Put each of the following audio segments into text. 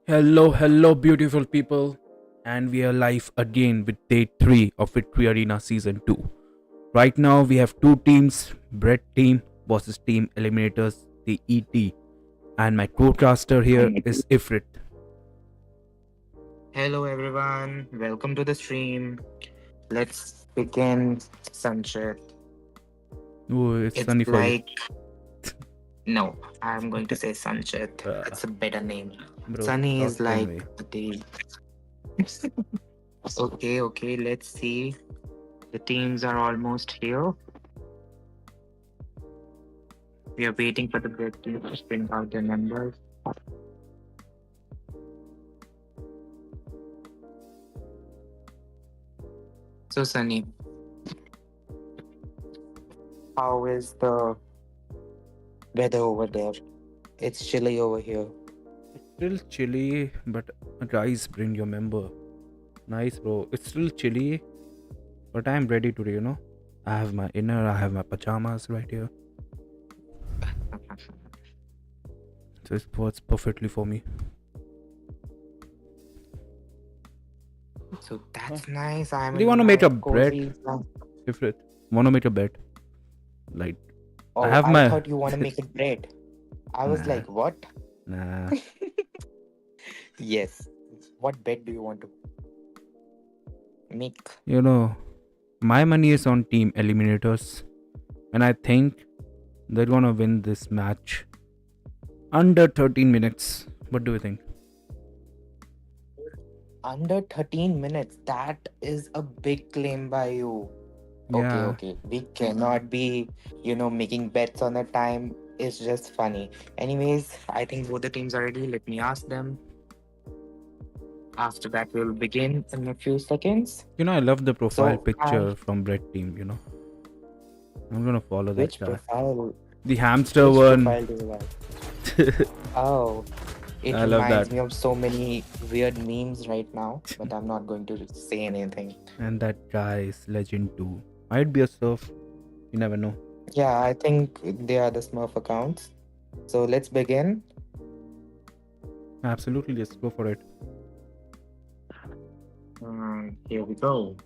Hello, beautiful people, and we are live again with day 3 of Victory Arena Season 2. Right now, we have two teams Brett team versus Team Eliminators, the ET, and my co caster here is Ifrit. Hello everyone, welcome to the stream. Let's begin Sanchit. Oh, it's It's sunny for you. like no, I'm going to say Sanchit. Uh, It's a better name. bro, Sunny talk is to like me. the day. Okay, let's see. The teams are almost here. We are waiting for the break team to bring out their members. So Sunny, how is the weather over there? It's chilly over here. Still chilly, but guys, bring your member. Nice, bro. It's still chilly, but I'm ready today. I have my inner, I have my pajamas right here. So it works perfectly for me. So Huh. that's nice. I'm Do you in want to make my a bet? cozy. Ifrit, want to make a bet? Like, I Oh, have I my. thought you want to make it bread. I was Nah, like, what? nah. Yes. What bet do you want to make? You know, my money is on Team Eliminators, and I think they're gonna win this match under 13 minutes. What do you think? Under 13 minutes. That is a big claim by you. Yeah, Okay. We cannot be, making bets on the time. It's just funny. Anyways, I think both the teams are ready. Let me ask them. After that, we'll begin in a few seconds. I love the profile So, picture from Red Team. I'm gonna follow that which guy. profile? The hamster Which one. profile do you like? Oh, it I love that. reminds me of so many weird memes right now, but I'm not going to say anything. And that guy is legend too. Might be a surf. You never know. Yeah, I think they are the Smurf accounts. So let's begin. Absolutely, let's go for it. Here we go.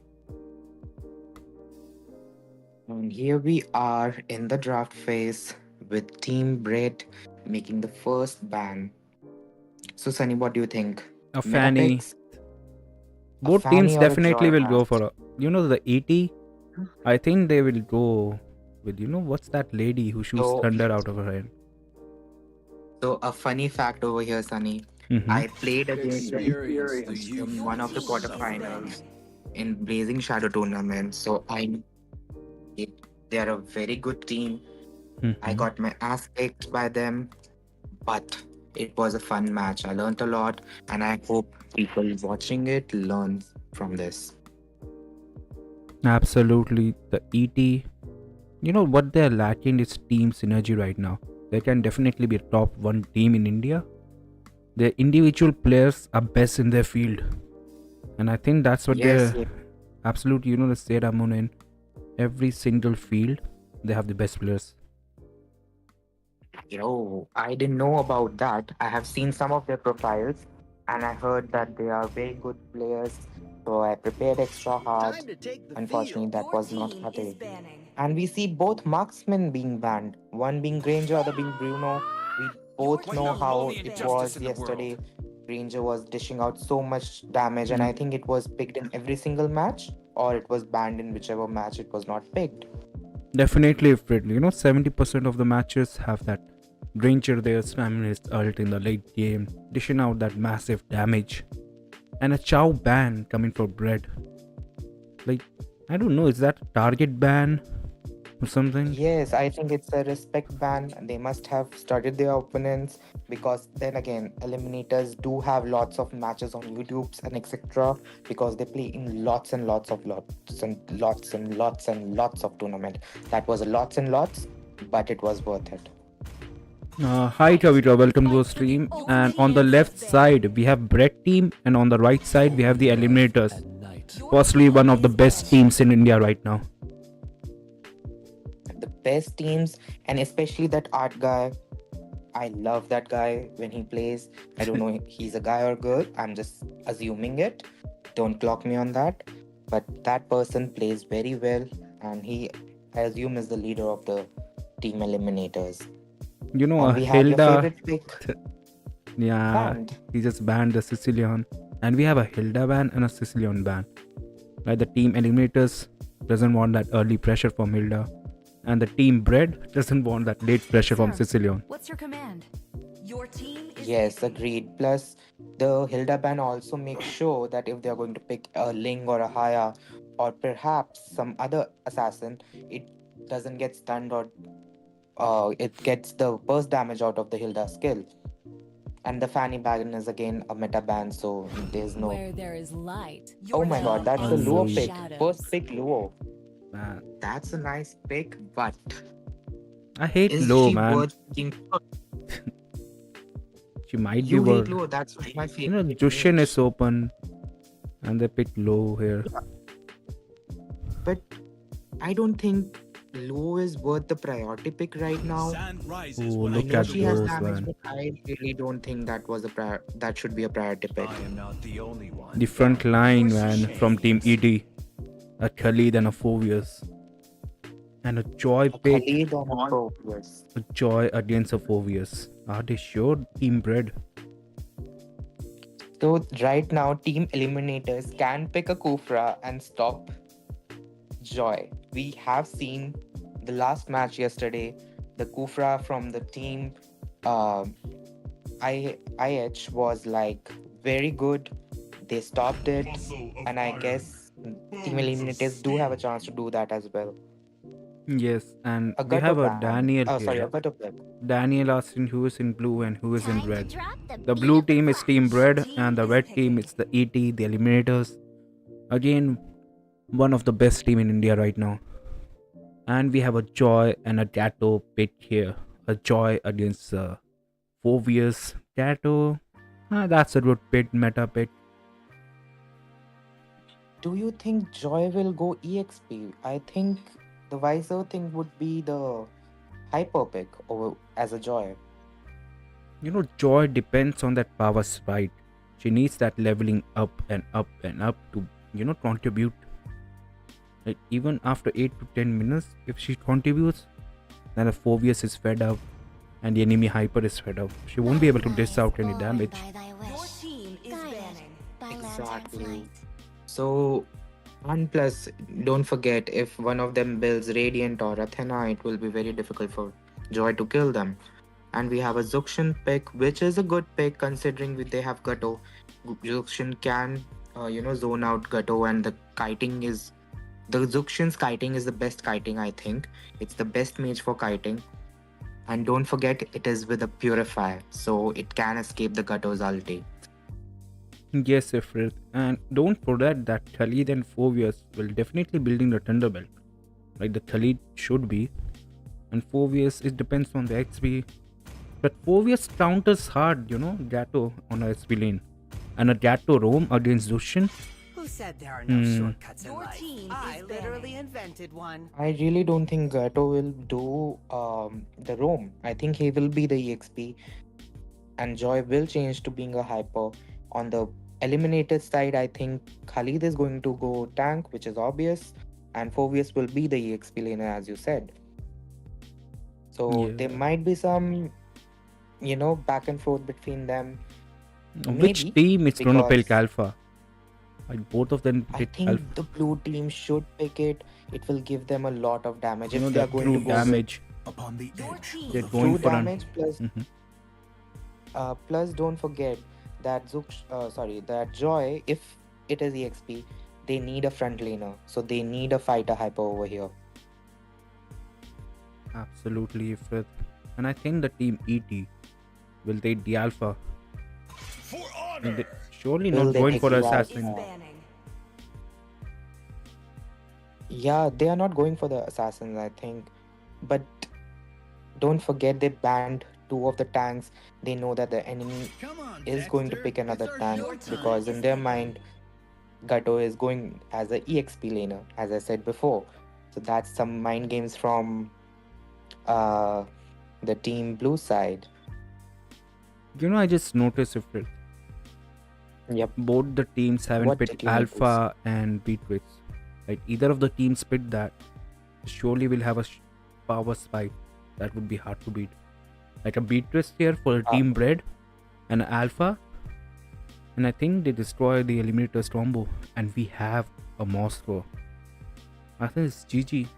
And here we are in the draft phase with Team Bread making the first ban. So, Sunny, what do you think? A Meta Fanny. picks, a Both teams Fanny or a definitely Joy will go Mask? for the 80. I think they will go with what's that lady who shoots So, thunder out of her hand? so a funny fact over here, Sunny. Mm-hmm. I played against the Experience in one of the quarterfinals in Blazing Shadow tournament. So I know they are a very good team. I Mm-hmm. got my ass kicked by them, but it was a fun match. I learned a lot, and I hope people watching it learn from this. Absolutely, the ET. What they're lacking is team synergy right now. They can definitely be a top one team in India. Their individual players are best in their field, and I think that's what Yes, they're absolute. The Seramon in every single field, they have the best players. I didn't know about that. I have seen some of their profiles and I heard that they are very good players. So I prepared extra hard. Unfortunately, that was not Hate. And we see both marksmen being banned, one being Granger, other being Bruno. We both know how it was yesterday. Granger was dishing out so much damage, and Yeah. I think it was picked in every single match, or it was banned in whichever match it was not picked. Definitely, Fred. 70% of the matches have that Granger there spamming his ult in the late game, dishing out that massive damage. And a Chow ban coming for Bread. Like, I don't know, is that a target ban or something? Yes, I think it's a respect ban. They must have studied their opponents because then again, eliminators do have lots of matches on YouTube's and etc. because they play in lots and lots of lots and lots and lots and lots of tournament. That was a lots and lots, but it was worth it. Hi Kavita, welcome to the stream. And on the left side, we have Bread team, and on the right side, we have the Eliminators. Possibly one of the best teams in India right now. The best teams, and especially that art guy. I love that guy when he plays. I don't know if he's a guy or girl. I'm just assuming it. Don't clock me on that. But that person plays very well, and he, I assume, is the leader of the team eliminators. You know, And we have your Hilda. favorite pick Yeah, banned. he just banned the Sicilian. And we have a Hilda ban and a Sicilian ban. Like the team eliminators doesn't want that early pressure from Hilda. And the team bread doesn't want that late pressure from Sir, Sicilian. what's your command? Your team is Yes, agreed. Plus, the Hilda ban also makes sure that if they're going to pick a Ling or a Haya or perhaps some other assassin, it doesn't get stunned or it gets the burst damage out of the Hilda skill. And the Fanny Bagon is again a meta ban, so there's no. where there is light. Oh Your my team god, that's a a faces Luo Luo. pick. shadows. First pick Luo. Man, That's a nice pick, but I hate is low, she man. worth picking? She might be You hate worth. Luo, that's my You know, favorite. Jushin mage. is open. And they picked low here. But I don't think Luo is worth the priority pick right now. Oh, I look know at she has those, damage, man. but I really don't think that was that should be a priority pick. The front line, man, from Team ED. A Khalid and a Phobius. And a Joy A pick. Khalid and a Focus. A Joy against a Phobius. Are they sure Team Bread? So right now, team eliminators can pick a Kufra and stop Joy. We have seen the last match yesterday. The Kufra from the team IH was like very good. They stopped it, and I guess team eliminators do have a chance to do that as well. Yes, and A we have Gato a ban. Daniel Oh, sorry, a here. Gato pick. Daniel asking who is in blue and who is in Time to red. drop the The beat blue of the team is crunch. Team Bread Team and the is red team picking. is the ET, the Eliminators. Again, one of the best team in India right now. And we have a Joy and a Gato pick here. A Joy against Phobius. Gato, that's a good pick, meta pick. Do you think Joy will go EXP? I think the wiser thing would be the Hyper pick over as a Joy. You know, Joy depends on that power sprite. She needs that leveling up and up and up to, contribute. Like even after 8 to 10 minutes, if she contributes, then the Phobius is fed up and the enemy Hyper is fed up. She won't be able to dish out any damage. By thy Your wish. team is Guided banning. by lantern's Exactly. light. So, and plus, don't forget if one of them builds Radiant or Athena, it will be very difficult for Joy to kill them. And we have a Zuxian pick, which is a good pick considering they have Gato. Zuxian can, zone out Gato, and the Zuxian's kiting is the best kiting, I think. It's the best mage for kiting. And don't forget, it is with a Purify, so it can escape the Gato's ulti. Yes, Ifrit. And don't forget that Khalid and Phobius will definitely building the Thunderbelt. Like the Khalid should be. And Phobius, it depends on the XP. But Phobius counters hard, Gato on a XP lane. And a Gato roam against Zushin. Who said there are no Hmm. shortcuts in Your life? team I is literally banning. invented one. I really don't think Gato will do the roam. I think he will be the EXP, and Joy will change to being a hyper. On the eliminated side, I think Khalid is going to go tank, which is obvious, and Phobius will be the EXP laner, as you said. So there Yeah. might be some, back and forth between them. Which Maybe, team is gonna pick because Alpha? Like both of them I pick think Alpha. the blue team should pick it. It will give them a lot of damage You know if they are that going to true go with damage. Upon the Your edge team of They're the going true for an. damage plus Mhm. plus don't forget that that Joy, if it is EXP, they need a front laner, so they need a fighter hyper over here. Absolutely, Ifrit. And I think the team ET will take the Alpha. And they surely Will not they going take for the is assassin. Alpha? banning. Yeah, they are not going for the assassins, I think, but don't forget they banned two of the tanks. They know that the enemy is going to pick another tank Your team because in is their banning. mind, Gato is going as a EXP laner, as I said before. So that's some mind games from uh the team blue side. I just noticed if Yep. both the teams haven't What picked did you notice? Alpha and Beatrice. Like either of the teams picked that, surely will have a power spike that would be hard to beat. Like a Beatrice here for a team bread and an Alpha, and I think they destroy the Eliminators combo, and we have a Moscow. I think it's GG.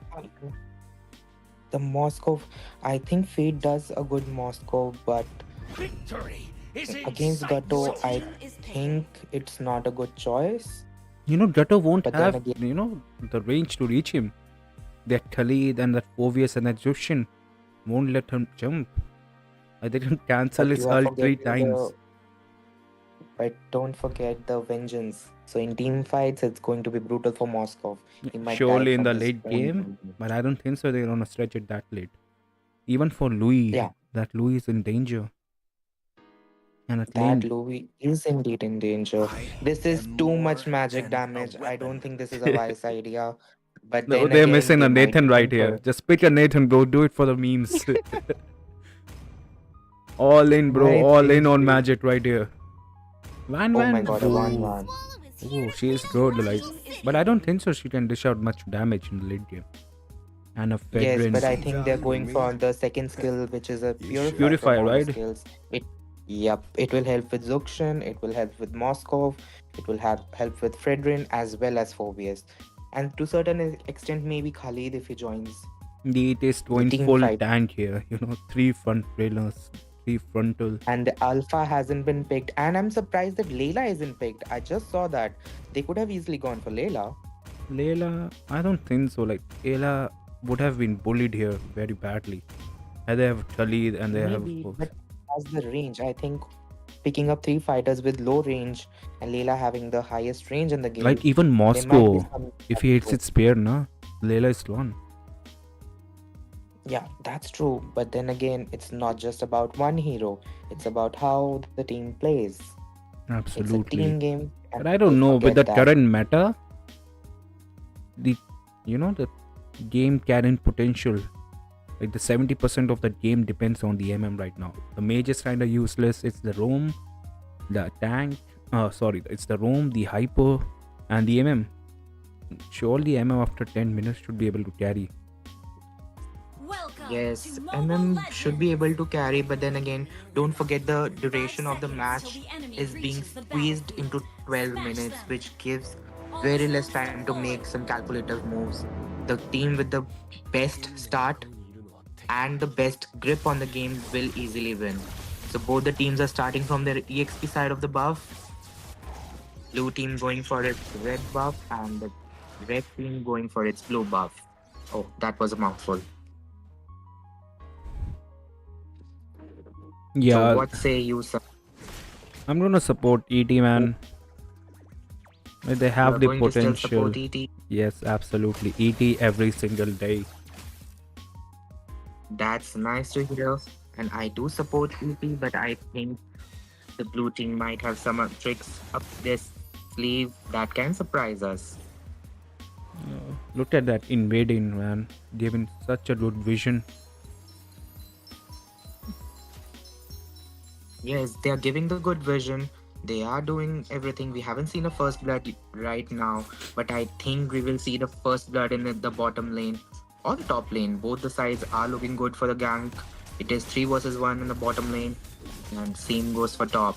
The Moscow, I think Fate does a good Moscow, but Victory is in against sight. Gato, I Team is think it's not a good choice. Gutto won't But then have again- the range to reach him. That Khalid and that Phobius and that Jushin won't let him jump. I didn't cancel But his you are ult 3 forgetting times. But don't forget the vengeance. So in team fights, it's going to be brutal for Moscow. He might die Surely in from the his late own game, vengeance. but I don't think so. They're gonna stretch it that late. Even for Louis, Yeah. that Louis is in danger. And at That lane, Louis is indeed in danger. I This is am too more much magic than a damage. I weapon. don't think this is a wise idea. But no, then they're again, missing they a might Nathan be right going here. for- Just pick a Nathan, bro. Do it for the memes. All in, bro. Might All be in on true. magic right here. Van Oh my Van. god, a Ooh. 1-1. Oh, she is good, like, but I don't think so. She can dish out much damage in the late game. And a Yes, Fedrin. but I think they're going for the second skill, which is a purifier. Purifier, from all the right? Skills. Yep, it will help with Zukshin, it will help with Moskov, it will help with Fredrin as well as Phobius. And to certain extent, maybe Khalid if he joins. It is going team full fight. tank here. 3 front railers, 3 frontal. And the Alpha hasn't been picked. And I'm surprised that Layla isn't picked. I just saw that. They could have easily gone for Layla. Layla, I don't think so. Like, Layla would have been bullied here very badly. And they have Khalid and they Maybe, have. but as the range, I think picking up 3 fighters with low range and Layla having the highest range in the game. Like, even there might be Moscow, some- if he hits its spear, na, Layla is gone. Yeah, that's true. But then again, it's not just about one hero. It's about how the team plays. It's a Absolutely. team game. and But I don't people know, with forget the current meta, the game carrying potential. Like the 70% of the game depends on the MM right now. The mage is kind of useless. It's the roam, the tank. It's the roam, the hyper, and the MM. Surely MM after 10 minutes should be able to carry. Welcome Yes, to Mobile MM Legends. should be able to carry, but then again, don't forget the duration of the match is being squeezed into 12 minutes, which gives very less time to make some calculative moves. The team with the best start and the best grip on the game will easily win. So both the teams are starting from their EXP side of the buff. Blue team going for its red buff and the red team going for its blue buff. Oh, that was a mouthful. Yeah, So what say you, sir? I'm gonna support ET, man. Like, they have the Going to still potential. support ET? Yes, absolutely. ET every single day. That's nice to hear. And I do support ET, but I think the blue team might have some tricks up their sleeve that can surprise us. Look at that invading, man. Given such a good vision. Yes, they are giving the good vision. They are doing everything. We haven't seen a first blood right now, but I think we will see the first blood in the bottom lane or the top lane. Both the sides are looking good for the gank. It is 3 versus 1 in the bottom lane, and same goes for top.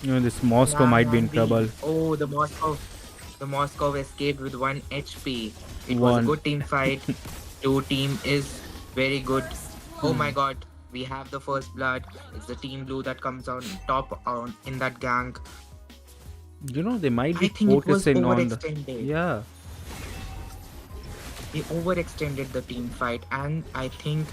This Moscow might be in trouble. Oh, the Moscow escaped with 1 HP. It was a One. good team fight. Two team is very good. Oh my god, we have the first blood. It's the team blue that comes on top in that gank. They might I be think it was focusing on the. overextended. Yeah. They overextended the team fight, and I think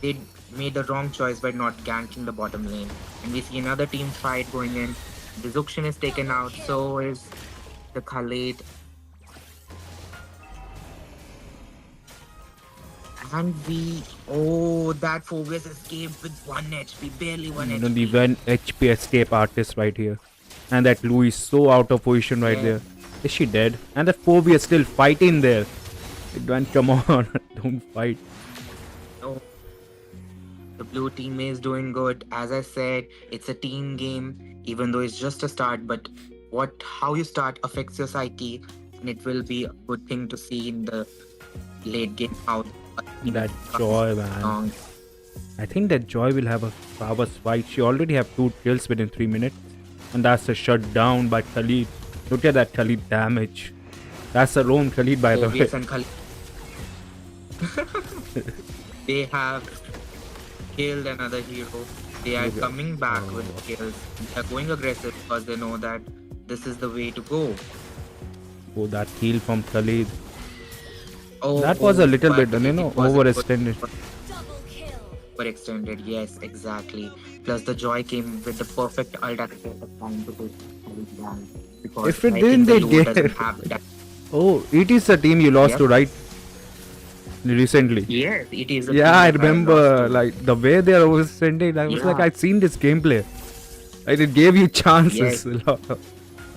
they made the wrong choice by not ganking the bottom lane. And we see another team fight going in. The Zukshin is taken out, so is the Khalid. And that Phobius escaped with 1 HP, barely 1 HP. The 1 HP escape artist right here. And that Louis is so out of position right Yeah. there. Is she dead? And the Phobia is still fighting there. It went, come on, don't fight. Oh. The blue team is doing good. As I said, it's a team game, even though it's just a start. But how you start affects your psyche, and it will be a good thing to see in the late game how a team That comes Joy, man. along. I think that Joy will have a power fight. She already have 2 kills within 3 minutes. And that's a shutdown by Khalid. Look at that Khalid damage. That's a roam Khalid, by the way. Obvious and Khalid. They have killed another hero. They are coming back with kills. They are going aggressive because they know that this is the way to go. Oh, that heal from Khalid. Oh, That was a little but bit, it wasn't overextended. Double kill. Overextended, yes, exactly. Plus the Joy came with the perfect ult at the time to push Khalid down. Because If it I didn't, think the they Lua get- doesn't have that. Oh, it is the team you lost Yep. to, right? Recently. Yes, it is. a Yeah, I team that remember, lost to. like, the way they are overextended. I was like, Yeah. I've seen this gameplay. Like, it gave you chances.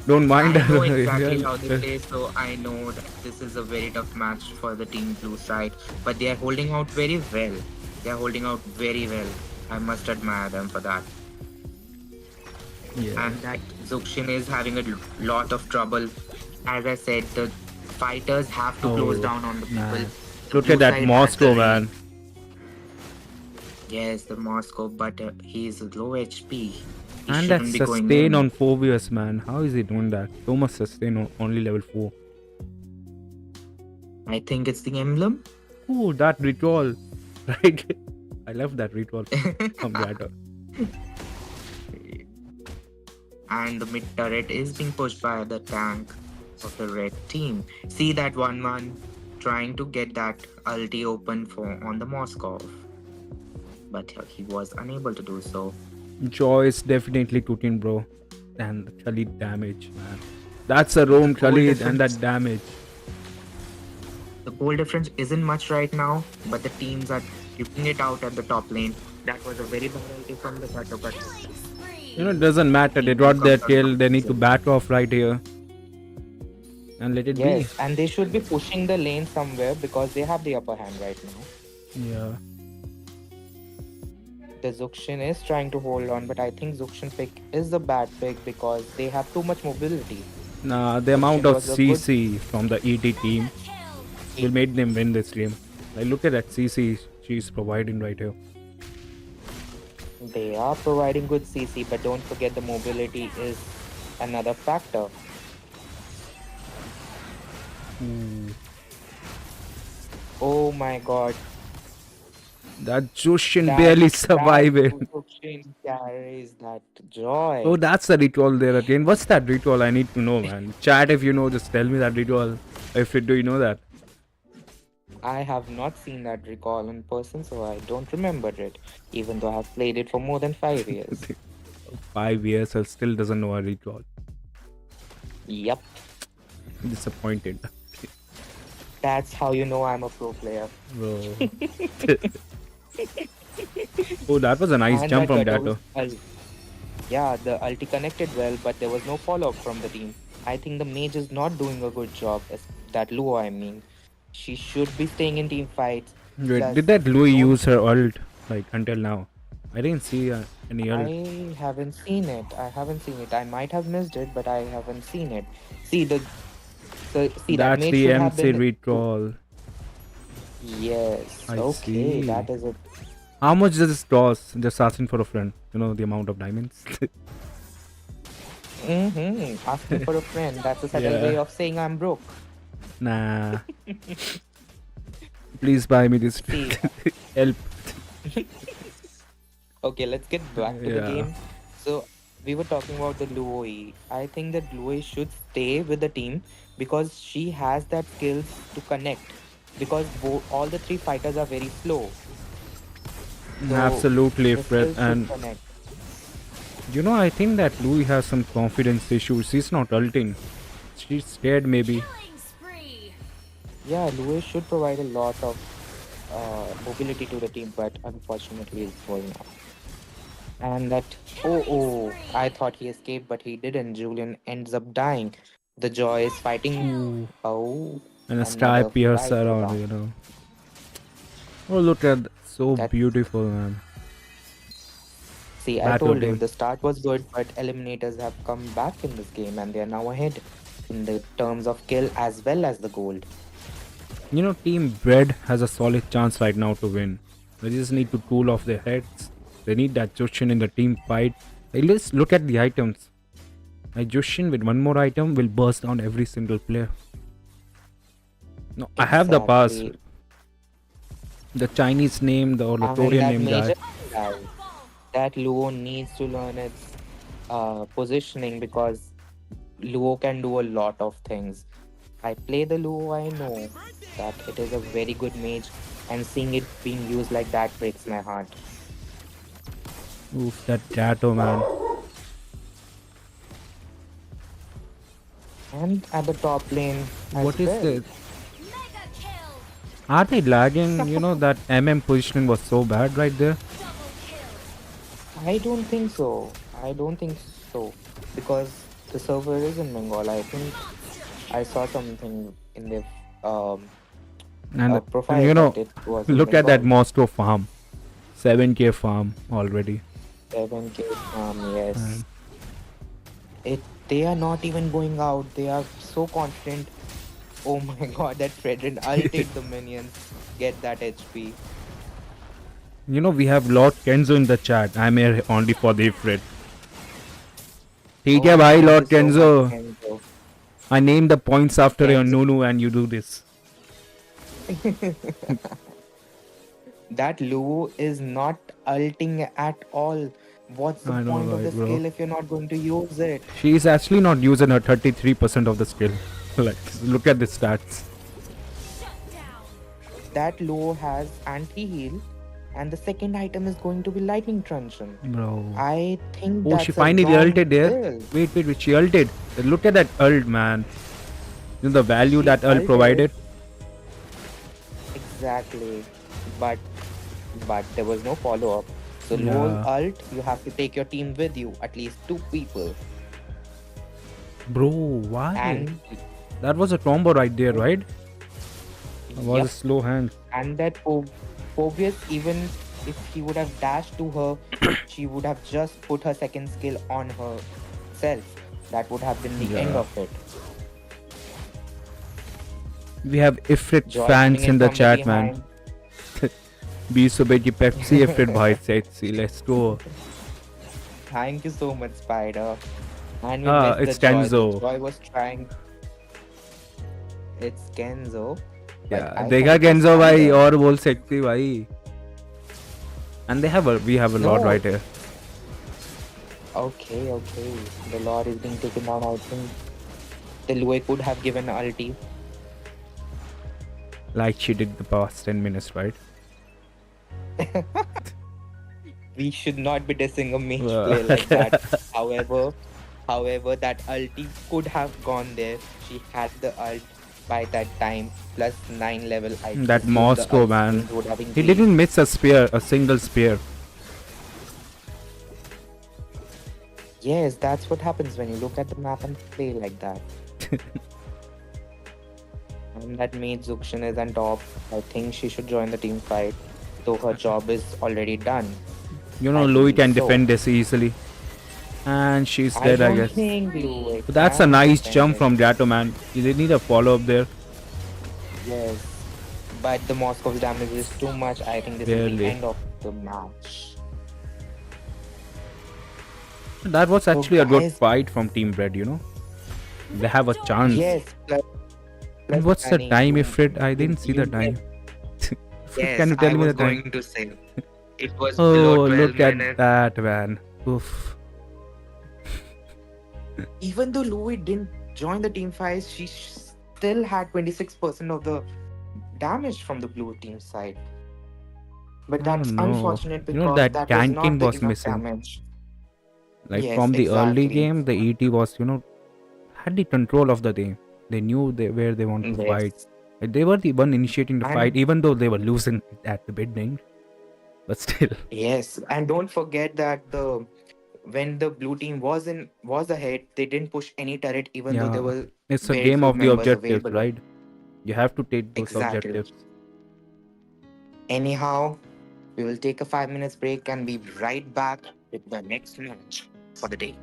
Don't mind. I know exactly Yeah. how they play, so I know that this is a very tough match for the team blue side. But they are holding out very well. They are holding out very well. I must admire them for that. Yeah. And that Zuxin is having a lot of trouble. As I said, the fighters have to close down on the people. man. The Look blue at that side has Moscow, the man. Yes, the Moscow, but he is low HP. He And that shouldn't be going sustain in. on 4 years, man. How is he doing that? So much sustain on only level 4. I think it's the emblem. Oh, that ritual. Right? I love that ritual from Gatto. And the mid turret is being pushed by the tank of the red team. See that 1-1 trying to get that ulti open for on the Moscow. But he was unable to do so. Joy is definitely cooking, bro. And the Khalid damage, man. That's a roam Khalid and that damage. The goal difference isn't much right now, but the teams are keeping it out at the top lane. That was a very bad ulti from the Kato, but Killing spree. You know, it doesn't matter. They got their kill. They need to back off right here. And let it yes, and they should be pushing the lane somewhere because they have the upper hand right now. be. Yeah. The Zuxin is trying to hold on, but I think Zuxin pick is a bad pick because they have too much mobility. Nah, the amount of was a good- CC from the ET team Kill. will make them win this game. Like, look at that CC she's providing right here. They are providing good CC, but don't forget the mobility is another factor. Oh my god. That Jushin That- barely that surviving. Zuxin carries that joy. Oh, that's the ritual there again. What's that ritual? I need to know, man. Chat, if you know, just tell me that ritual. Do you know that? I have not seen that recall in person, so I don't remember it, even though I have played it for more than 5 years. 5 years, I still doesn't know a ritual. Yep, Disappointed. that's how you know I'm a pro player. Bro. Oh, that was a nice And jump that from Gato Dato. Yeah, the ulti connected well, but there was no follow-up from the team. I think the mage is not doing a good job, that Luo I mean. She should be staying in team fights. Wait, Plus, did that Louis don't- use her ult like until now? I didn't see any ult. I haven't seen it. I might have missed it, but I haven't seen it. See that That's mage the should have MC been- recall. Yes. I Okay, see. that is it. How much does this cost? Just asking for a friend. You know the amount of diamonds. Asking for a friend. That's a subtle Yeah. way of saying I'm broke. Nah. Please buy me this. See. Help. Okay, let's get back to the Yeah. game. So we were talking about the Luoi. I think that Luoi should stay with the team because she has that skills to connect. Because all the 3 fighters are very slow. So, Absolutely, the Fred. skills should And connect. you know, I think that Louis has some confidence issues. He's not ulting. She's scared, maybe. Killing spree. Yeah, Luoi should provide a lot of mobility to the team, but unfortunately it's going off. And that I thought he escaped, but he didn't. Julian ends up dying. The Joy is fighting. Oh, And a sky another pierce fight around, around. you know. Oh, look at that. So That- beautiful, man. See, I Bad told you game. the start was good, but eliminators have come back in this game and they are now ahead in the terms of kill as well as the gold. You know, Team Bread has a solid chance right now to win. They just need to cool off their heads. They need that Jushin in the team fight. Hey, let's look at the items. A Jushin with one more item will burst down every single player. No, I have the pass. Exactly. The Chinese name, the or the And Korean that name guy. major guy, that Luo needs to learn its positioning because Luo can do a lot of things. I play the Luo, I know that it is a very good mage, and seeing it being used like that breaks my heart. Oof, that Gato man. And at the top lane as What is well. this? Mega kill. Are they lagging? You know, that MM positioning was so bad right there. Double kill. I don't think so. I don't think so. Because the server is in Bengal. I think I saw something in their And profile you know, that it was in look at that Bengal. Moscow farm. 7k farm already. 7K, yes. And They are not even going out. They are so confident. Oh my god, that Fredrin ulted the minions. Get that HP. you know, we have Lord Kenzo in the chat. I'm here only for the Ifrit. ठीक है Oh, भाई thank Lord you so Kenzo. much, Kenzo. I named the points after your Kenzo. Nunu and you do this. That Luo is not ulting at all. What's the I know, point of the right, bro. skill if you're not going to use it? She is actually not using her 33% of the skill. Like, look at the stats. Shut down. That Luo has anti-heal, and the second item is going to be lightning truncheon. Bro. I think Oh, that's she a finally wrong ulted there. build. Wait, she ulted. Look at that ult, man. You know the value She that ult ulted. provided. Exactly. But there was no follow-up. So Luo Yeah. ult, you have to take your team with you, at least 2 people. Bro, why? And That was a combo right there, right? It was yep, a slow hand. and that Phobius, even if he would have dashed to her, she would have just put her second skill on herself. That would have been the end Yeah. of it. We have Ifrit Joining fans in the from chat, man. behind. 20 रुपए की Pepsi Ifrit भाई sexy. Let's go. Thank you so much, Spider. And we Ah, missed it's the Joy. Kenzo. The Joy was trying. It's Kenzo. But Yeah, I देखा thought it was Kenzo भाई Spider. और बोल सकती भाई. And we have a lot No. right here. Okay. The Lord is being taken down. I think the Lue could have given ulti. Like she did the past 10 minutes, right? We should not be dissing a mage Wow. play like that. However, that ulti could have gone there. She had the ult by that time, plus 9 level. I That presume the Moscow ult man. range would have He increased. didn't miss a spear, a single spear. Yes, that's what happens when you look at the map and play like that. And that mage Zuxin is on top. I think she should join the team fight, though her job is already done. You know, I Louis think can so. defend this easily. And she's dead, I don't guess. think Louis But that's a can nice defend jump it. from Gato, man. You need a follow up there. Yes, but the Moscow's damage is too much. I think this is the Barely. end of the match. That was actually a good guys- fight from Team Bread, you know. They have a chance. Yes. And what's the planning time, to- Ifrit? I didn't see the you- time. Yes, Can you tell I me was the time? going to say it was below Oh, 12 look at minutes. that, man. Oof. Even though Louis didn't join the team fight, she still had 26% of the damage from the blue team side. But I that's don't know. unfortunate You because know, that that was ganking not the was enough missing. damage. Like Yes, from the early exactly. game, the ET was, you know, had the control of the game. They knew where they want to fight. Yes. Like, they were the one initiating the And- fight, even though they were losing at the beginning. But still, Yes, and don't forget that when the blue team was ahead, they didn't push any turret even though yeah, there were it's a very game few of the members objectives, available. right? You have to take those Exactly. objectives. Anyhow, we will take a 5 minutes break and be right back with the next match for the day.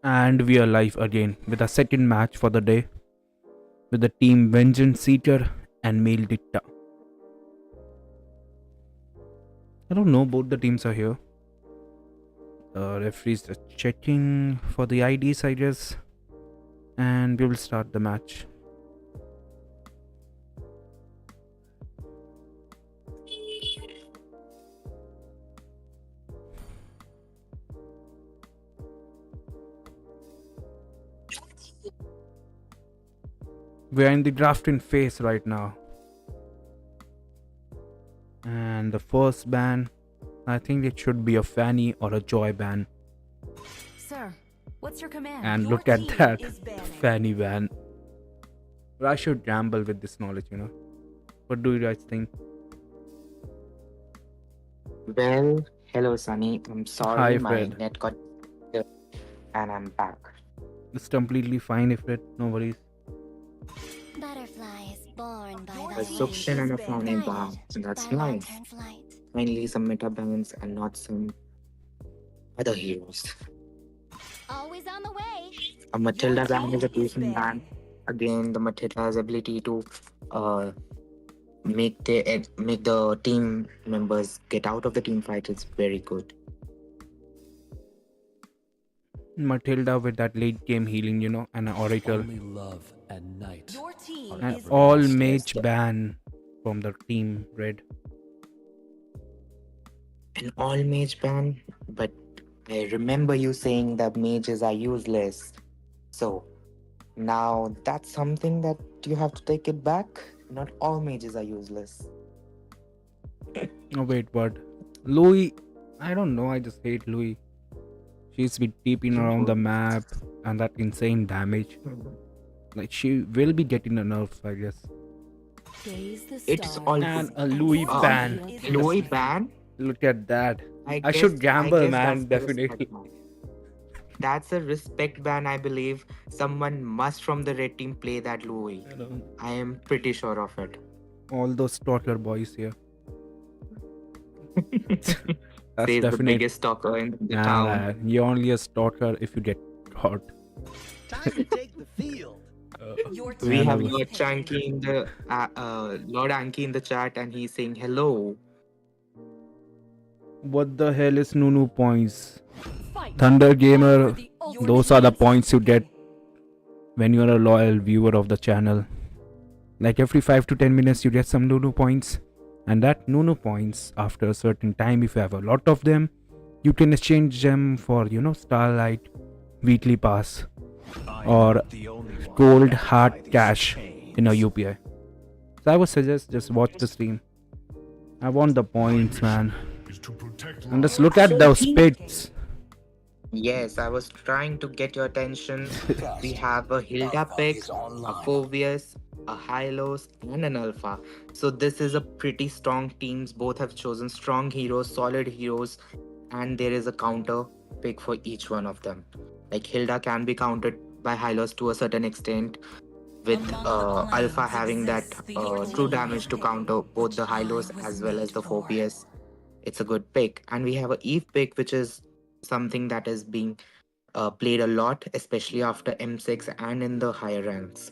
And we are live again with a second match for the day with the team Vengeance Seeker and Male Dicta. I don't know, both the teams are here. Referees just checking for the IDs, I guess. And we will start the match. We are in the drafting phase right now. And the first ban, I think it should be a Fanny or a Joy ban. Sir, what's your command? And Your look at team that is banning. Fanny ban. But I should gamble with this knowledge, What do you guys think? Well, hello, Sunny. I'm Hi, sorry, my Fred. net got and I'm back. It's completely fine if it, no worries. Butterflies born by A the suction and a frowning bar. That's nice. flight. Finally, some meta bans and not some other heroes. Always on the way. A Matilda Your ban is a team is decent ban. banning. Again, the Matilda's ability to make the team members get out of the team fight is very good. Matilda with that late game healing, and an Oracle. Only love and night. Your team And is all banning. mage ban from the team red. An all mage ban, but I remember you saying that mages are useless. So now that's something that you have to take it back. Not all mages are useless. Oh wait, what? Louis, I don't know, I just hate Louis. She's been peeping around the map and that insane damage. Like she will be getting a nerf, I guess. Gaze the It's stars. all And a Louis Ah, ban. Louis ban? Look at that. I guess- should gamble, guess man, that's the respect definitely. ban. That's a respect ban, I believe. Someone must from the red team play that Louis. I am pretty sure of it. All those stalker boys here. That's Says the definitely. biggest stalker in the Nah, town. you're only a stalker if you get caught. Time to take the field. Your We team have is Lord banning. Chanky in the Lord Anki in the chat, and he's saying hello. What the hell is Nunu points? Fight. Thunder Gamer, The ultimate those are the team points you is get when you're a loyal viewer of the channel. Like every 5 to 10 minutes you get some Nunu points. And that Nunu points, after a certain time, if you have a lot of them, you can exchange them for, Starlight, Weekly Pass, or Gold Hard Cash in a UPI. So I would suggest just watch the stream. I want the points, man. And just look at those pits. Yes, I was trying to get your attention. We have a Hilda pick, a Phobius, a Hylos, and an Alpha. So this is a pretty strong teams. Both have chosen strong heroes, solid heroes, and there is a counter pick for each one of them. Like Hilda can be countered by Hylos to a certain extent, with Alpha having that true damage to counter both the Hylos as well as the Phobius. It's a good pick. And we have a Eve pick, which is something that is being played a lot, especially after M6 and in the higher ranks.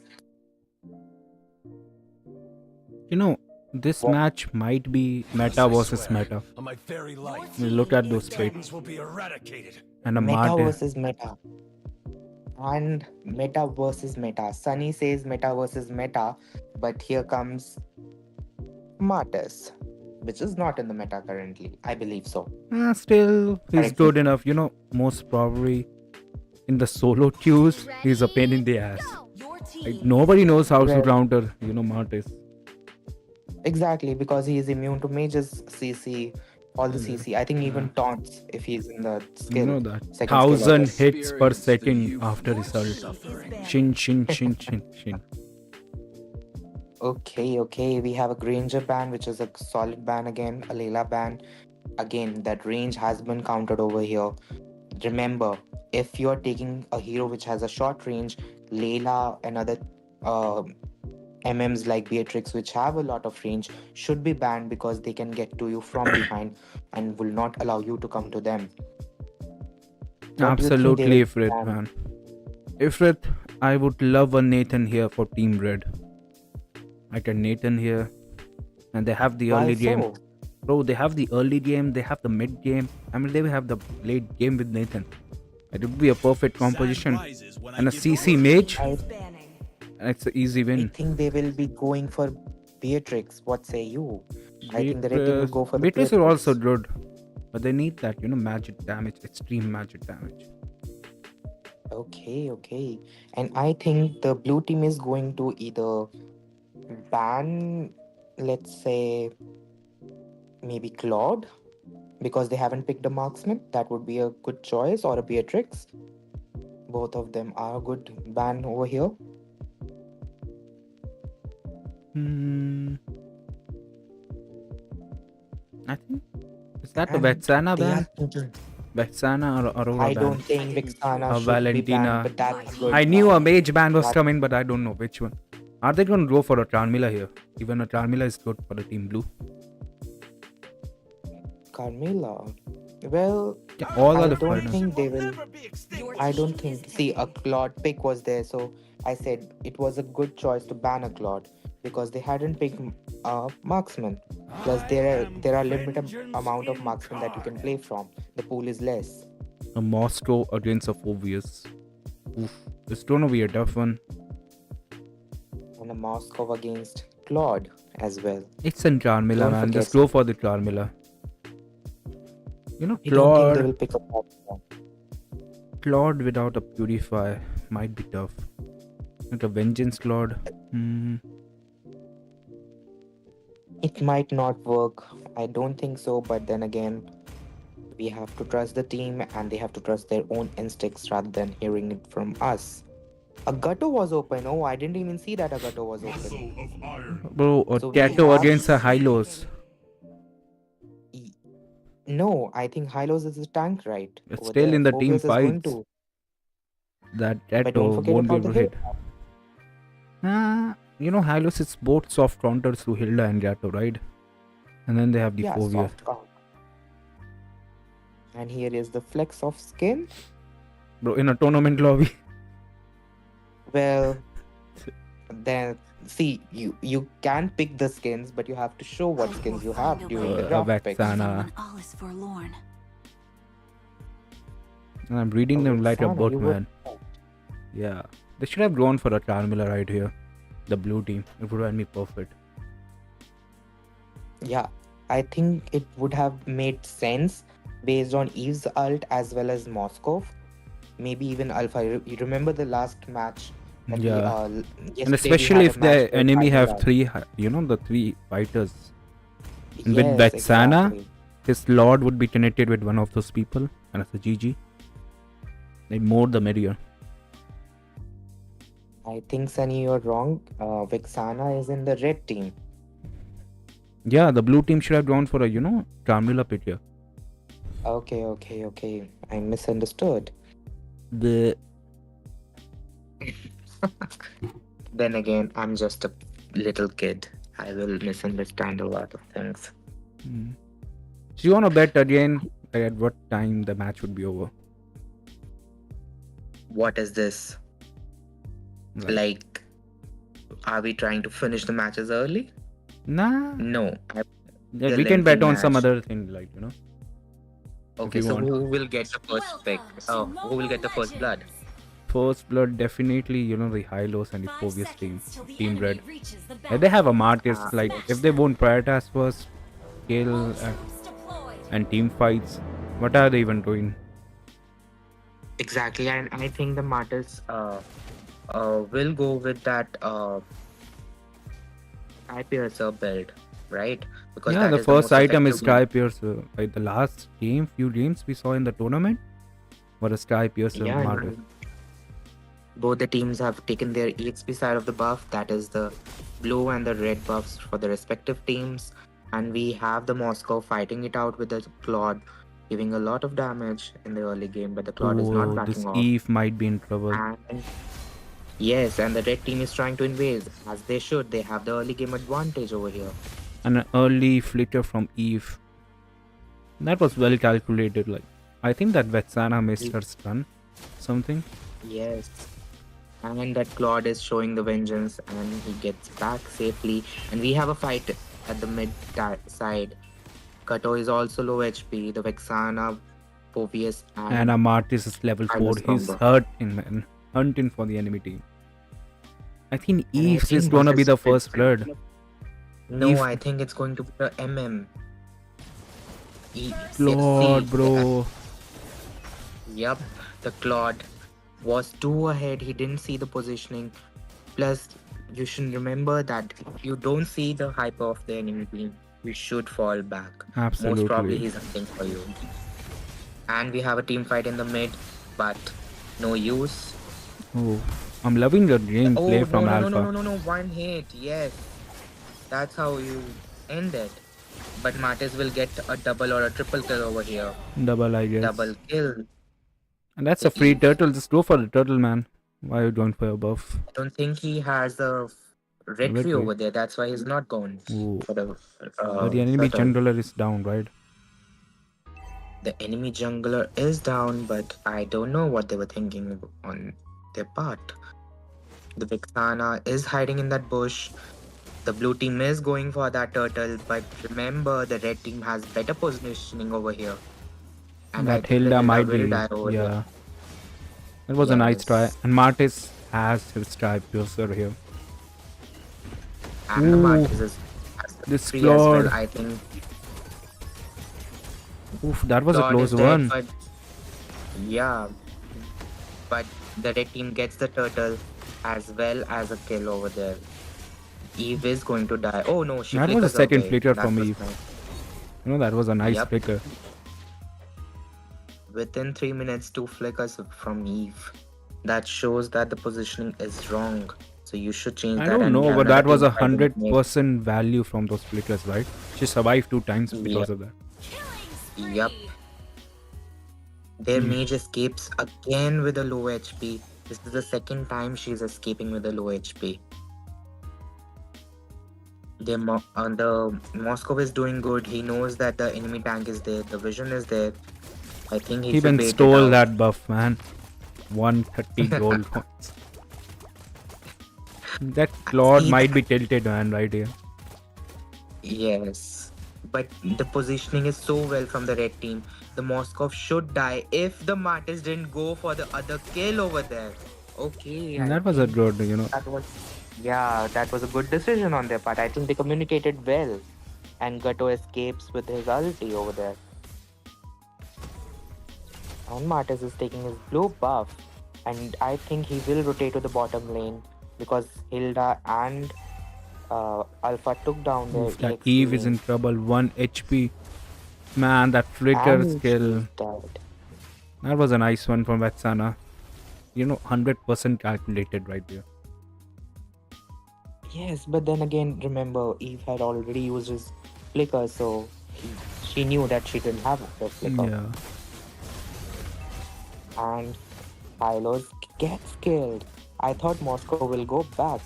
This match might be meta versus meta. On my very life, Look at those pits. mutants will be eradicated. And a Meta Martyr. versus meta. And meta versus meta. Sunny says meta versus meta, but here comes Martis, which is not in the meta currently. I believe so. Still, he's Correct. good enough. Most probably in the solo queues, he's a pain in the ass. Your team Like, nobody knows how to Well- counter, Martis. Exactly, because he is immune to mages, CC, all the CC. I think even taunts if he's in the skill. You know that. second skill, I 1000 guess. hits per second after result. is banning. Shin, shin, shin, shin, shin. Okay. We have a Granger ban, which is a solid ban again. A Layla ban. Again, that range has been counted over here. Remember, if you're taking a hero which has a short range, Layla and other MMs like Beatrix, which have a lot of range, should be banned because they can get to you from behind and will not allow you to come to them. What do you think they Absolutely, will Fred, ban? man. Ifrit, I would love a Nathan here for Team Red. I can Nathan here. And they have the Why early game. so? Bro, they have the early game, they have the mid game. I mean, they will have the late game with Nathan. It would be a perfect composition. And a CC mage, I, Banning. and it's an easy I win. think they will be going for Beatrix. What say you? I think the red team will go for the Beatrice are Beatrix. also good. But they need that, magic damage, extreme magic damage. Okay. And I think the blue team is going to either ban, let's say, maybe Claude, because they haven't picked a marksman. That would be a good choice, or a Beatrix. Both of them are a good ban over here. I think, is that a And Vexana they are ban? thinking, Vexana or Aurora I ban? don't think Vixana Or should be Valentina. banned, but that's good. I knew a mage ban was That- coming, but I don't know which one. Are they going to go for a Charmilla here? Even a Charmilla is good for the team blue. Carmilla. Well, Yeah, all I are the don't partners. think they will. Your I don't team think. is See, a leading. Claude pick was there, so I said it was a good choice to ban a Claude because they hadn't picked a marksman. Plus, there are limited amount of marksmen that you can play from. The pool is less. A Moscow against a Phobius. Oof. It's gonna be a tough one. And a Moscow against Claude as well. It's in Charmilla, Don't man. forget- Just go for the Charmilla. I don't think they Claude, will pick up Moscow. Claude without a Purify might be tough. Like a Vengeance Claude. It might not work. I don't think so, but then again, we have to trust the team and they have to trust their own instincts rather than hearing it from us. A Gutto was open. Oh, I didn't even see that a Gutto was open. Bro, a So we Tato have- against a Hylos. No, I think Hylos is a tank, right? It's Over still there. in the Phobius team is going fights. to. That But Tato don't forget won't be about able the to hit. Hylos is both soft counters to Hilda and Gato, right? And then they have the Yeah, Phobia. soft count. And here is the flex of skin. Bro, in a tournament lobby. Well, then see, you can pick the skins, but you have to show what skins you have during the draft pick. Vexana. All is forlorn. And I'm reading them like a Vexana, book, you would- man. Yeah. They should have gone for a Charmilla right here. The blue team. It would have been perfect. Yeah, I think it would have made sense based on Eve's ult as well as Moskov. Maybe even Alpha. You remember the last match? That we, Yeah. yesterday And we especially had a if match the where enemy have Alpha- three, the three fighters. And with Yes, Vexana, exactly. his lord would be connected with one of those people. And it's a GG. Like more the merrier. I think Sunny, you're wrong. Vexana is in the red team. Yeah, the blue team should have gone for a, Charmilla pick here. Okay. I misunderstood. The Then again, I'm just a little kid. I will misunderstand a lot of things. So you want to bet again at what time the match would be over? What is this? Like, are we trying to finish the matches early? Nah. No. Yeah, the we can bet lengthy on some match. other thing, like, Okay, you so want. who will get the first pick? Oh, who will get the first blood? First blood, definitely, the Hylos and the 5 Phobius team. seconds till the Team enemy Red. reaches the Like, they have a Marcus, Ah. like, if they won't prioritize first, kill All troops deployed. and team fights, what are they even doing? Exactly, and I think the Martyrs will go with that Sky Piercer build, right? Because Yeah, that the is first most item is effective Sky Piercer. Like, the last few games we saw in the tournament were a Sky Piercer Yeah, Martyr. no. Both the teams have taken their EXP side of the buff, that is the blue and the red buffs for the respective teams. And we have the Moscow fighting it out with the Claude, giving a lot of damage in the early game, but the Claude is not Oh, this backing off. Eve might be in trouble. And yes, and the red team is trying to invade, as they should. They have the early game advantage over here. And an early flicker from Eve. That was well calculated. Like, I think that Vexana missed her stun. Something. Yes. And that Claude is showing the vengeance and he gets back safely. And we have a fight at the side. Kato is also low HP. The Vexana, Povius, And and Martis is level 4. Hylos He's combo. hurting, man. Hunting for the enemy team. I think And I Eves is think gonna be Martis the did- first blood. No, Eve- I think it's going to be the MM. Lord, See, bro. Yep, the Claude was too ahead. He didn't see the positioning. Plus, you should remember that if you don't see the hyper of the enemy team, you should fall back. Most probably Absolutely. he's hunting for you. And we have a team fight in the mid, but no use. Oh, I'm loving the Oh, gameplay no, from no, no, Alpha. no, no, no, no. One hit. Yes. That's how you end it. But Martis will get a double or a triple kill over here. Double, I guess. Double kill. And that's a free turtle. Just go for the turtle, man. Why are you going for a buff? I don't think he has a red Red tree tree. over there. That's why he's not going Ooh. for the But the enemy turtle. jungler is down, right? The enemy jungler is down, but I don't know what they were thinking on their part. The Vixana is hiding in that bush. The blue team is going for that turtle, but remember the red team has better positioning over here. And I That think the Hilda might will be. die over Yeah. there. That was a nice try. Yes. And Martis has his try piercer here. And the Ooh. Marquis has the This tree as well, Claude. I think. Oof, that was a Claude close is dead, one. but yeah, but the red team gets the turtle as well as a kill over there. Eve is going to die. Oh no, she That was a flickers second away. flicker That from was Eve. nice. That was a nice Yep. flicker. Within 3 minutes, 2 flickers from Eve. That shows that the positioning is wrong. So you should change I that. don't and we know, have but another that was team a fight in the mid. 100% value from those flickers, right? She survived 2 times because Yep. of that. Killing spree. Yep. Their Hmm. mage escapes again with a low HP. This is the second time she's escaping with a low HP. The Moscow is doing good. He knows that the enemy tank is there. The vision is there. I think he should Even bait it stole out. that buff, man. 130 gold coins. That Claude See, might be tilted, man, right here. Yes. But the positioning is so well from the red team. The Moscow should die if the Martis didn't go for the other kill over there. Okay. And I that was a think good, that was a good decision on their part. I think they communicated well. And Gato escapes with his ulti over there. And Martis is taking his blue buff. And I think he will rotate to the bottom lane because Hilda and Alpha took down their Oof, that EXP Eve is lane. in trouble. 1 HP. Man, that flicker And skill. she's dead. That was a nice one from Vatsana. 100% calculated right there. Yes, but then again, remember, Eve had already used his flicker, so she knew that she didn't have the flicker. Yeah. And Hylos gets killed. I thought Moscow will go back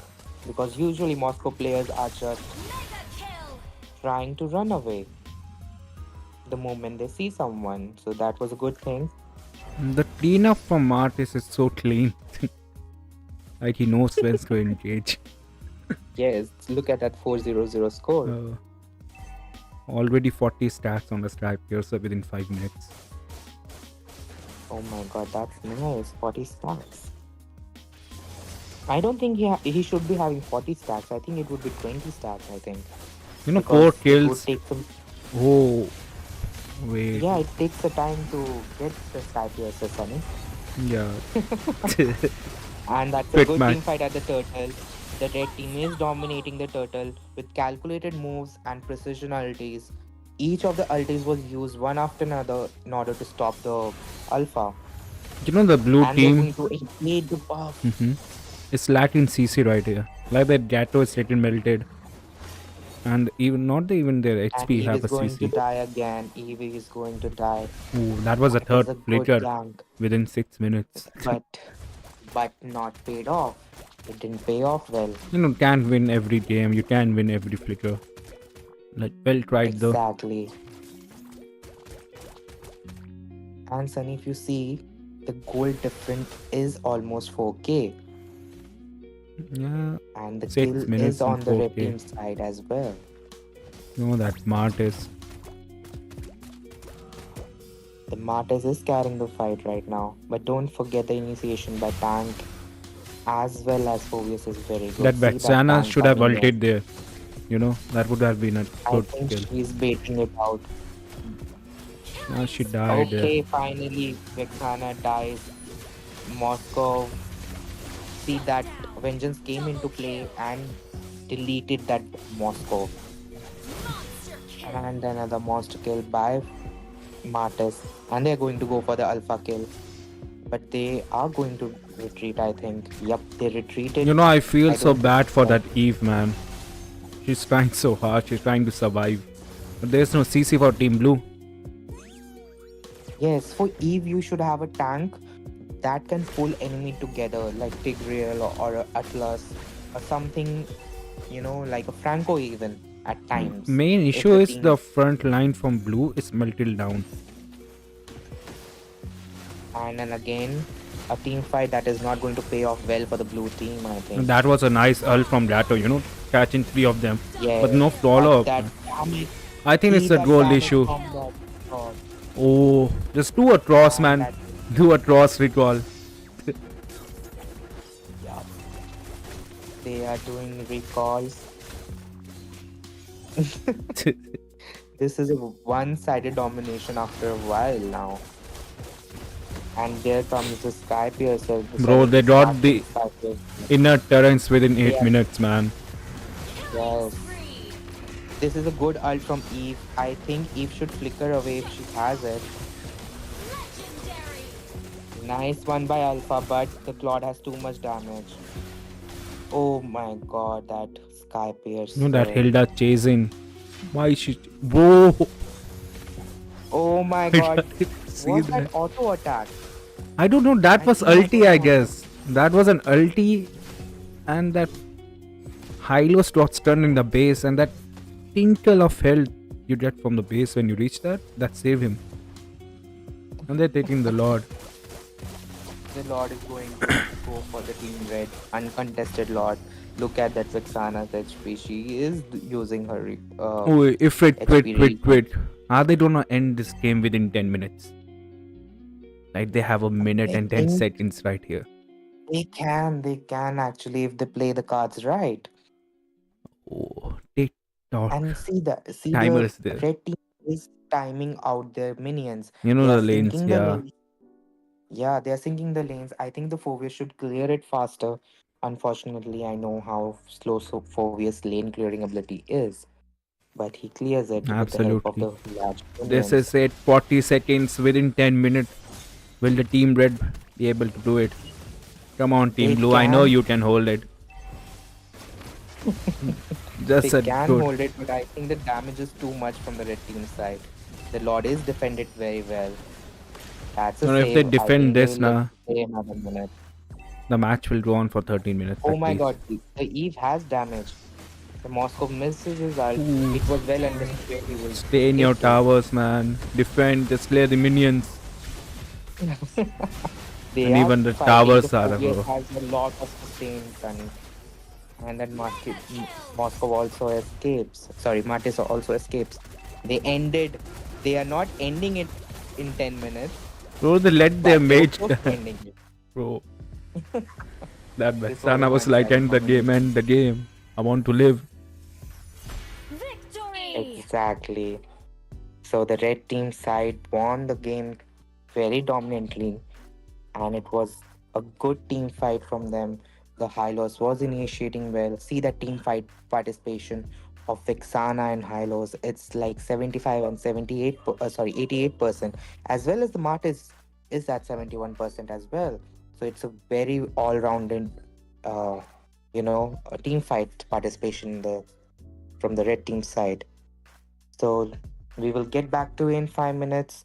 because usually Moscow players are just Mega kill. trying to run away the moment they see someone. So that was a good thing. The cleanup from Martis is so clean. Like he knows when to engage. Yes, look at that 400 score. Already 40 stacks on the strike piercer within 5 minutes. Oh my god, that's nice. 40 stacks. I don't think he should be having 40 stacks. I think it would be 20 stacks, I think. 4 Because it would kills. take some, Oh, wait. yeah, it takes the time to get the stack here, Sunny. Yeah. And that's a Quick good match. team fight at the turtle. The red team is dominating the turtle with calculated moves and precision ultis. Each of the ultis was used one after another in order to stop the alpha. The blue And team they're going to invade the buff. is lacking CC right here. Like that Gato is little melted. And even not even their And HP Eve have is a going to CC. die again. Eve is going to die. Ooh, that was a It was third a good flicker gank, within 6 minutes. but not paid off. It didn't pay off well. Can't win every game. You can win every flicker. Like, well tried though. Exactly. And Sunny, if you see, the goal difference is almost 4k. Yeah, And the 6 kill is minutes and on the red 4K. team side as well. No, that Martis. The Martyrs is carrying the fight right now, but don't forget the initiation by Tank as well as Phobius is very That good. See that Vexana Tank should have coming in. ulted there. That would have been a I good think kill. she's baiting it out. Now Killing she spree. died there. Okay, finally Vexana dies. Moscow, see that Vengeance came into Double play kill. and deleted that Moscow. Monster kill. And another monster kill by Martis. And they're going to go for the alpha kill. But they are going to retreat, I think. Yep, they retreated. I feel I so don't think bad for so. that Eve, man. She's trying so hard. She's trying to survive. But there's no CC for Team Blue. Yes, for Eve, you should have a tank that can pull enemy together, like Tigreal or a Atlas or something, like a Franco even at times. Main If issue the is the team, front line from Blue is melted down. and then again, a team fight that is not going to pay off well for the blue team, I And think. that was a nice ult from Dato, catching 3 of them. But Yes, no but follow up. that damage, I think see it's a that goal damage issue. from that shot, Oh, just do a cross, and man. that, Do a cross recall. yeah, they are doing recalls. This is a one-sided domination after a while now. And there comes the Sky Piercer, Bro, they the got smart the Sky Piercer. inner turrets within They 8 are, minutes, man. Killing yes. spree. This is a good ult from Eve. I think Eve should flicker away if she has it. Legendary. Nice one by Alpha, but the Claude has too much damage. Oh my god, that Sky That Piercer. Hilda chasing. Why is she. Whoa! Oh my I god. see Was that that. auto attack? I don't know. That I was think that ulti, was I an auto. guess. That was an ulti, and that Hylos got stunned in the base, and that tinkle of health you get from the base when you reach that saved him. And they're taking the Lord. The Lord is going to go for the Team Red. Uncontested Lord. Look at that Vexana's HP. She is using her Oh, if it HP regen. quit. Are they gonna end this game within 10 minutes? Like they have a minute I and 10 think seconds right here. they can actually if they play the cards right. Oh, TikTok. And see the Timer is there. red team is timing out their minions. You know They are the lanes, syncing the yeah. lanes. Yeah, they are syncing the lanes. I think the Phobius should clear it faster. Unfortunately, I know how slow Phobius lane clearing ability is, but he clears it with the help of Absolutely. the large This minions. is it. 40 seconds within 10 minutes. Will the team red be able to do it? Come on, team They blue. I know can, you can hold it. they Just a can good. hold it, but I think the damage is too much from the red team side. The Lord is defended very well. That's a If they save. I defend think they this will let now, it stay another minute. the match will go on for 13 minutes Oh at my least. god, the Eve has damage. The Moscow misses his ult. Ooh. It was well Legendary. understood where he will Stay in your take to. towers, man. Defend, just clear the minions. They And are even the fighting. The towers are Phobius above. has a lot of sustains, and then Moscow also escapes. Sorry, Matis also escapes. They ended. They are not ending it in 10 minutes, Bro, they let their but they were mage close to die. ending it. Bro, that This was a Vexana was like, one-sided end the game, domination. end the game. I want to live. Victory. Exactly. So the red team side won the game very dominantly, and it was a good team fight from them. The Hylos was initiating well. See the team fight participation of Vixana and Hylos. It's like 75 and 78, 88%, as well as the Martis is at 71% as well. So it's a very all-rounded, uh, a team fight participation from the red team side. So we will get back to you in 5 minutes.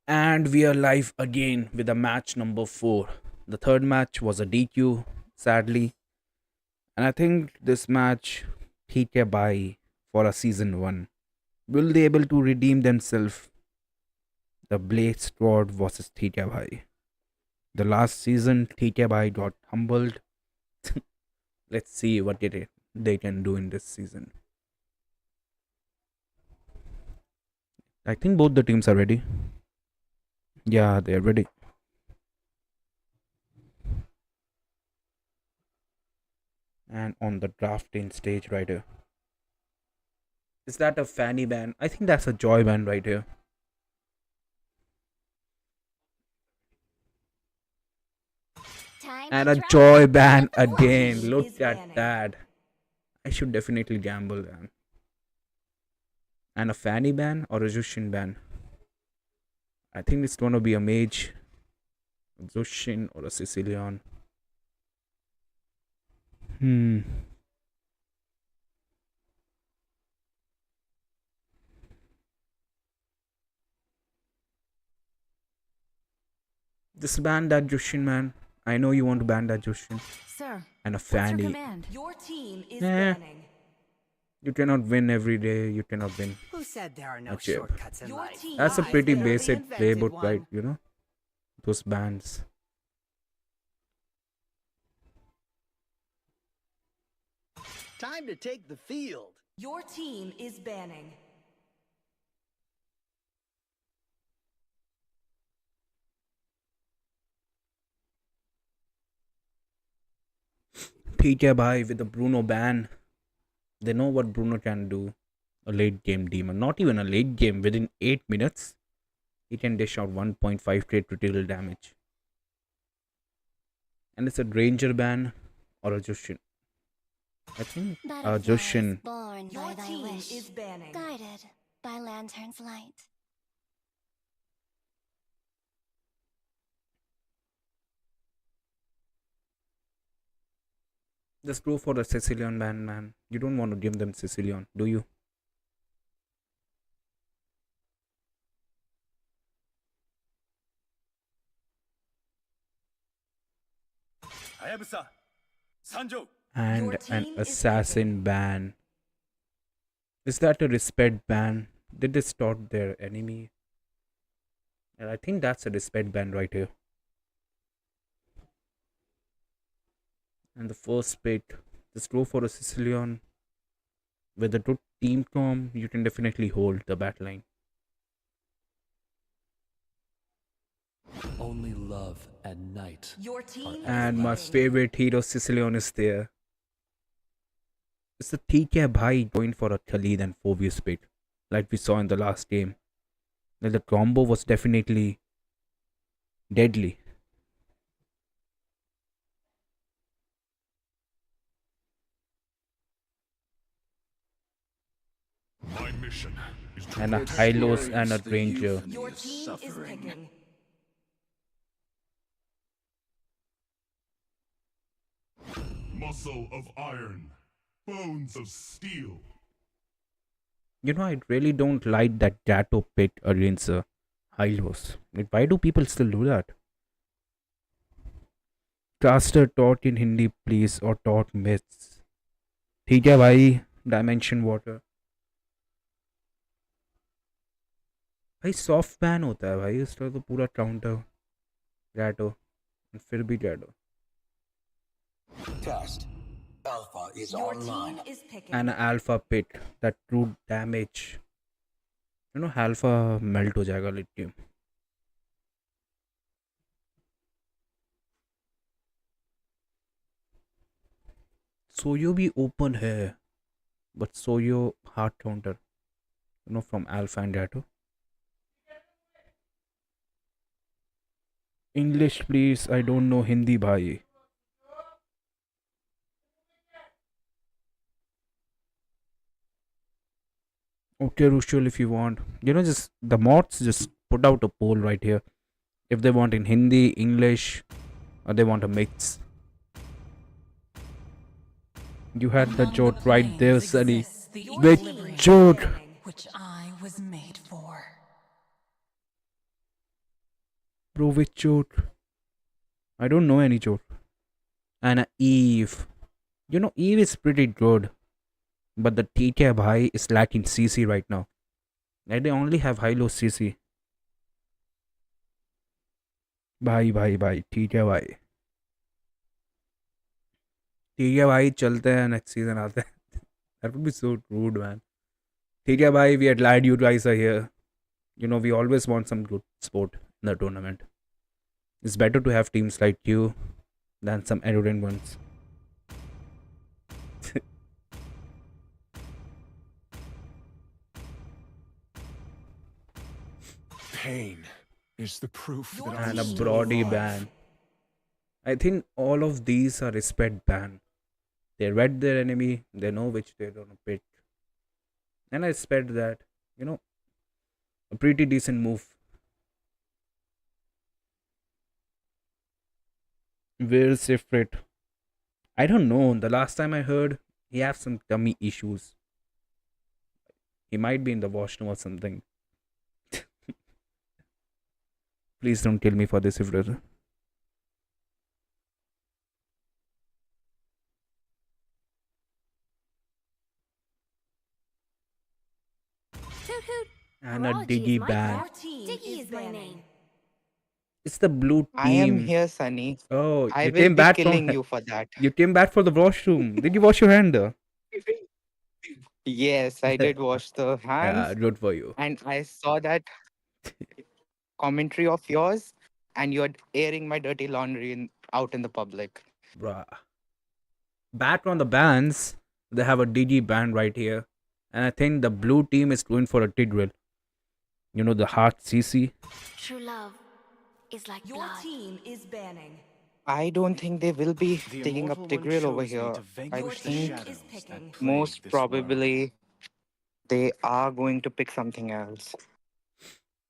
And we are live again with a match number 4. The third match was a DQ, sadly. And I think this match, ठीक bye for a season 1. Will they able to redeem themselves? The Blade Squad versus Theta Bhai. The last season, Theta Bhai got humbled. Let's see what they can do in this season. I think both the teams are ready. Yeah, they're ready. And on the drafting stage right here. Is that a fanny band? I think that's a joy band right here. Time And to a drop joy it. band The again. flash Look is at banning. that. I should definitely gamble, man. And a fanny band or a Jushin band? I think it's gonna be a mage, a Jushin or a Sicilian. Just ban that Jushin, man. I know you want to ban that Jushin. Sir, And a what's your fanny. command? Your team is Eh. banning. You cannot win every day. You cannot win. Who said there are no A chip. shortcuts in Your life? team That's a I pretty literally basic invented playbook, one. right? You know, those bands. Time to take the field. Your team is banning. PK Bhai with the Bruno ban. They know what Bruno can do. A late game demon. Not even a late game. Within 8 minutes, he can dish out 1.5 critical damage. And it's a Ranger ban or a Jushin. I think a Jushin. Born Your by thy team wish, is banning. guided by lantern's light. Just go for the Sicilian ban, man. You don't want to give them Sicilian, do you? Hayabusa. Sanjo. And Your an team is assassin ban. Is that a respect ban? Did they stop their enemy? And I think that's a respect ban right here. And the first pick, just go for a Sicilian. With a good team com, you can definitely hold the back line. Only love and night. Your team And is my banning. favorite hero Sicilian is there. It's the TK Bhai going for a Khalid and Phobius pick, like we saw in the last game. Then the combo was definitely deadly. My mission is to And a protect Hylos and a Experience the Ranger. euphony Your of team is suffering. picking. muscle of iron, bones of steel. You know, I really don't like that Gato pick against Hylos. Like, why do people still do that? Caster taught in Hindi, please, or taught myths. ठीक है भाई, Dimension Water. भाई soft ban होता है भाई, इसका तो पूरा काउंटर गैटो फिर भी Gato Test. Alpha is Your online. team is picking. And Alpha pit that true damage you know Alpha melt हो जाएगा लिटियम सोयो भी ओपन है बट सोयो hard counter you know from Alpha and Gato English please I don't know Hindi भाई Okay, Rushul, if you want, you know, just the mods just put out a poll right here if they want in Hindi, English, or they want a mix. You had the joke right there, Sunny. Your Big team is joke. banning. Which I was made for. Bro, which chort? I don't know any chort. And a Eve. You know, Eve is pretty good. But the TK bhai is lacking CC right now. And they only have high-low CC. भाई ठीक है भाई चलते हैं next season आते हैं. That would be so rude, man. ठीक है भाई, we are glad you guys are here. You know, we always want some good sport in the tournament. It's better to have teams like you than some arrogant ones. Pain is the proof Your that I And a team still Brody alive. ban. I think all of these are respect ban. They read their enemy, they know which they're gonna pick. And I respect that. You know, a pretty decent move. Where's Ifrit? I don't know. The last time I heard, he has some tummy issues. He might be in the washroom or something. Please don't kill me for this, Ifrit. Hoot hoot. And a Apology is Diggy my ban. Your team Diggy is is my banning. name. It's the blue team. I am here, Sunny. Oh, I you will came be back killing from you for that. you came back for the washroom. Did you wash your hand? Yes, I did wash the Yeah, hands, good for you. and I saw that commentary of yours, and you're airing my dirty laundry out in the public. Bruh. Back on the bands, they have a DG band right here. And I think the blue team is going for a Tigreal. You know, the heart CC. True love is like Your blood. team is banning. I don't think they will be The taking up Immortal One Tigreal over chose me here. to I Your vanquish the team think is shadows picking. that plague most this world. probably they are going to pick something else.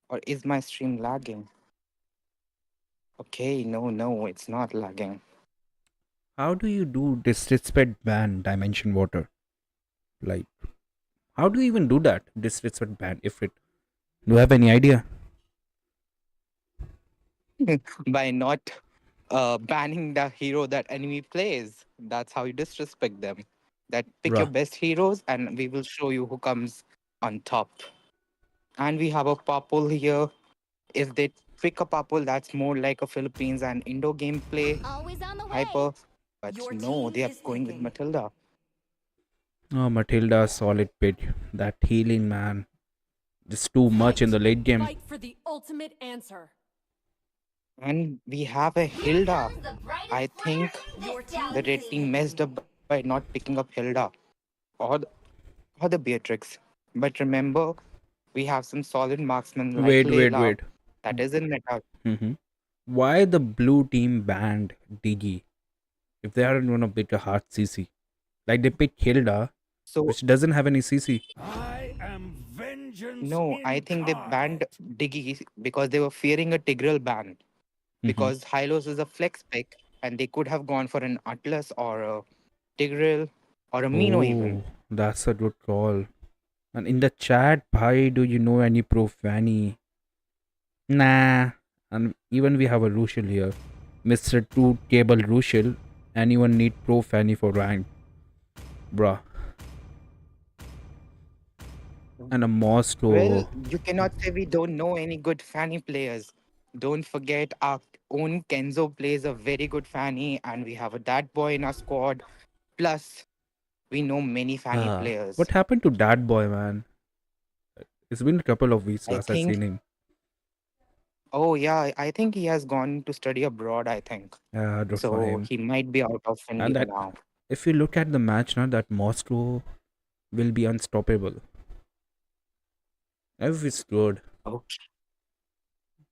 Or is my stream lagging? Okay, no, it's not lagging. How do you do disrespect ban Dimension Water? Like, how do you even do that? Disrespect ban if it. Do you have any idea? By not banning the hero that enemy plays. That's how you disrespect them. That pick your Bruh. best heroes and we will show you who comes on top. And we have a Papul here. If they pick a Papul, that's more like a Philippines and Indo gameplay Always on the way. hyper. But Your no, team they are is going with picking. Matilda. Oh, Matilda, solid pick. That healing, man. Just too much in the late game. Fight for the ultimate answer. And we have a Hilda. I think Your the team red is team messed up by not picking up Hilda or the Beatrix. But remember, we have some solid marksmen like Layla Wait. that is in meta. Mm-hmm. Why the blue team banned Digi if they aren't gonna pick a hard CC? Like they picked Hilda, So which doesn't have any CC. I am vengeance no, I think they banned incarnate. Diggy because they were fearing a Tigreal ban. Mm-hmm. Because Hylos is a flex pick and they could have gone for an Atlas or a Tigreal or a Mino even. Oh, that's a good call. And in the chat, bhai, do you know any pro Fanny? Nah. And even we have a Rushil here. Mr. 2 Cable Rushil. Anyone need pro Fanny for rank? Bruh. And a Moscow. Well, you cannot say we don't know any good Fanny players. Don't forget our own Kenzo plays a very good Fanny and we have a Dat Boy in our squad. Plus, we know many Fanny players. What happened to that boy, man? It's been a couple of weeks I last I've think, seen him. oh yeah, I think he has gone to study abroad, I think. Yeah, good for So him. he might be out of And India that, now. if you look at the match now, that Moscow will be unstoppable. If it's good. Okay.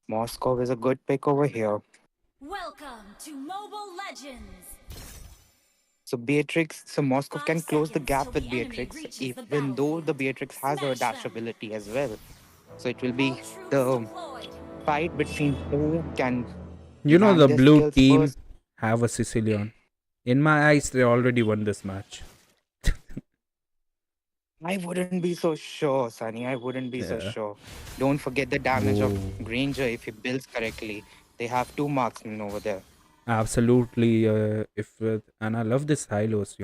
Moscow is a good pick over here. Welcome to Mobile Legends. So Beatrix, so Moscow 5 can close the seconds gap till with the enemy Beatrix, reaches the even though the battlefield. Beatrix has her Smash dash them. ability as well. So it will All be troops the deployed. fight between who can You know, land the their blue skills team first. have a Sicilian. In my eyes, they already won this match. I wouldn't be so sure, Sunny. I wouldn't be so Yeah. sure. Don't forget the damage of Oh. Granger if he builds correctly. They have two marksmen over there. Absolutely. And I love this Hylos,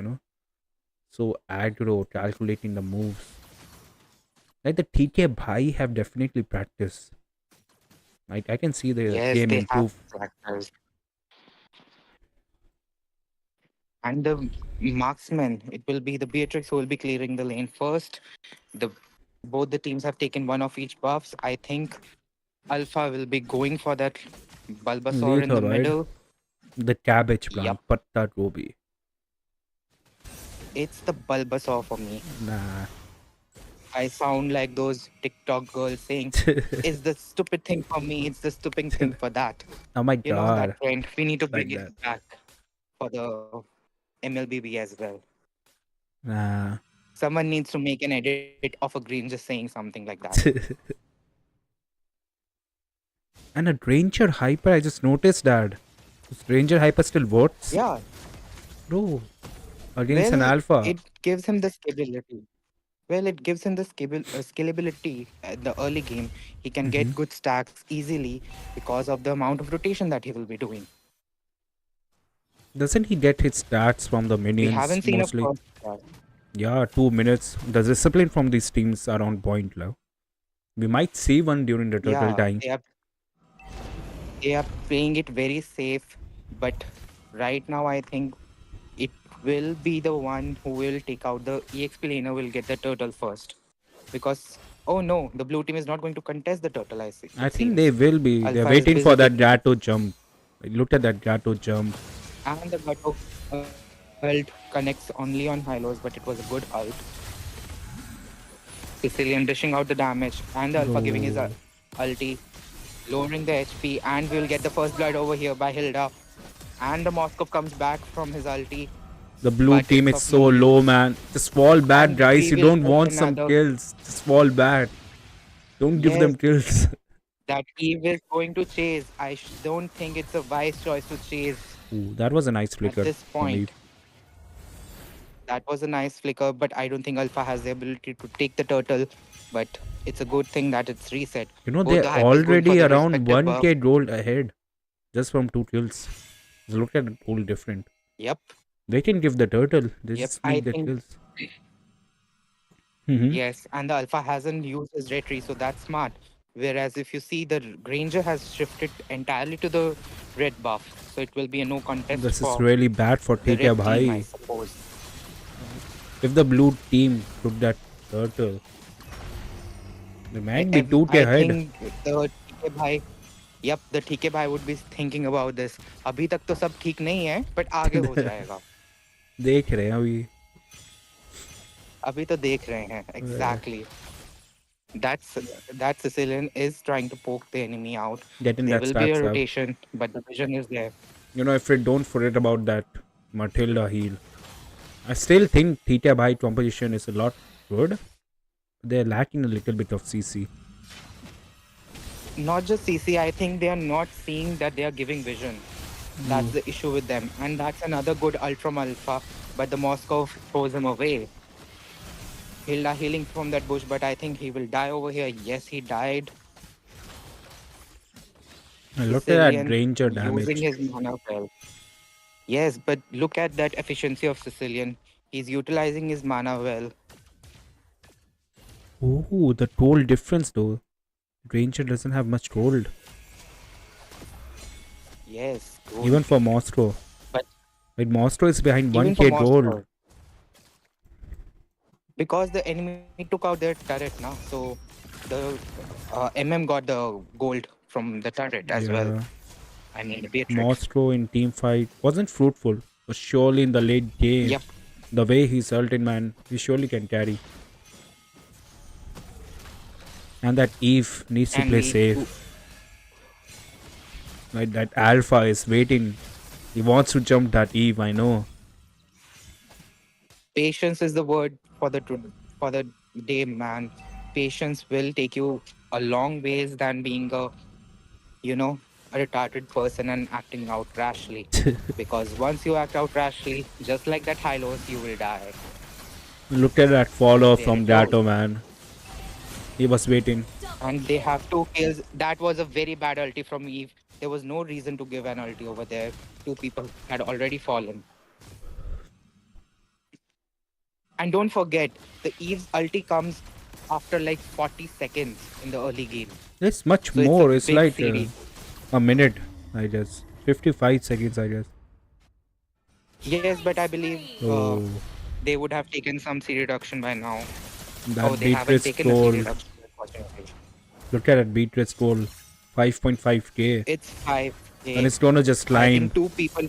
so aggro, calculating the moves. Like the TK Bhai have definitely practiced. Like I can see the Yes, game they have improve. tractors. And the marksman, it will be the Beatrix who will be clearing the lane first. The both the teams have taken one of each buffs. I think Alpha will be going for that Bulbasaur in Later, the right? middle. The cabbage Yup, plant, Patta Gobi. it's the Bulbasaur for me. Nah. I sound like those TikTok girls saying, "It's the stupid thing for me. It's the stupid thing for that." Oh my You know that god. trend. We need to Like bring it that. back for the MLBB as well. Nah. Someone needs to make an edit of a green just saying something like that. And a Ranger Hyper, I just noticed that. This Ranger Hyper still works? Yeah, Bro, against an well, Alpha. it gives him the scalability. Well, it gives him the scalability at the early game. He can Hmm. get good stacks easily because of the amount of rotation that he will be doing. Doesn't he get his stats from the We minions haven't seen a mostly? first start. Yeah, 2 minutes. The discipline from these teams are on point, love. We might see one during the turtle Yeah, time. they are playing it very safe, but right now I think it will be the one who will take out the EXP laner will get the turtle first. Because oh no, the blue team is not going to contest the turtle, I it think they seems. will be. They're Alpha is waiting busy for that taking it. Gato jump. Look at that Gato jump. And the Gato ult connects only on Hylos, but it was a good ult. Sicilian dishing out the damage, and the Alpha giving his Bro. ulti, lowering the HP, and we will get the first blood over here by Hilda. And the Moskov comes back from his ulti, The blue but team it's is of so no low, use. man. Just fall back, And guys. we You will don't get want some another. kills. Just fall back. Don't give Yes, them kills. that Eve is going to chase. Don't think it's a wise choice to chase Ooh, that was a nice at flicker this from Eve. point. That was a nice flicker, but I don't think Alpha has the ability to take the turtle. But it's a good thing that it's reset. Both They're the hypers going for already the around respective buff. 1k gold ahead just from 2 kills. Just look at it all different. Yep, They can give the turtle. They yep. just I need the think kills. Hmm. yes, and the Alpha hasn't used his retry, so that's smart. Whereas if you see the Granger has shifted entirely to the red buff, so it will be a no contest This is for really bad for the TK red team, I Bhai. suppose. If the blue team took that turtle, they might be 2k I ahead. think the TK bhai, yep, the TK bhai would be thinking about this. अभी तक तो सब ठीक नहीं है, but आगे हो जाएगा. देख रहे हैं अभी. अभी तो देख रहे हैं. Exactly. That's that Sicilian is trying to poke the enemy out. Getting There that will be a stats up. rotation, but the vision is there. If we don't forget about that Matilda heal. I still think Theta Bhai composition is a lot good. They're lacking a little bit of CC. Not just CC, I think they are not seeing that they are giving vision. That's the issue with them. And that's another good ult from Alpha, but the Moscow throws him away. Hilda healing from that bush, but I think he will die over here. Yes, he died. And look at that Sicilian Ranger using damage. his mana well. Yes, but look at that efficiency of Sicilian. He's utilizing his mana well. Oh, the gold difference though. Ranger doesn't have much gold. Yes, good. Even for Moscow. But Wait, Moscow is behind even for 1k gold. Moscow, because the enemy took out their turret now, so the got the gold from the turret as well. Yeah. I mean, Beatrix. Moscow in team fight wasn't fruitful, but surely in the late game, Yep. the way he's ulted, man, he surely can carry. And that Eve needs to And play we safe. Like that Alpha is waiting. He wants to jump that Eve, I know. patience is the word for the day, man. Patience will take you a long ways than being a retarded person and acting out rashly. Because once you act out rashly, just like that Hylos, you will die. Look at that follow There from it goes. Gato, man. He was waiting. And they have 2 kills. That was a very bad ulti from Eve. There was no reason to give an ulti over there. Two people had already fallen. And don't forget, the Eve's ulti comes after like 40 seconds in the early game. It's much So it's a more. It's big like CD. a minute, I guess. 55 seconds, I guess. Yes, but I believe Oh, they would have taken some CD reduction by now. that They haven't Beatrice taken a CD goal. reduction, unfortunately. Look at that Beatrice goal. 5.5k. It's 5K. And it's gonna just I climb. think two people,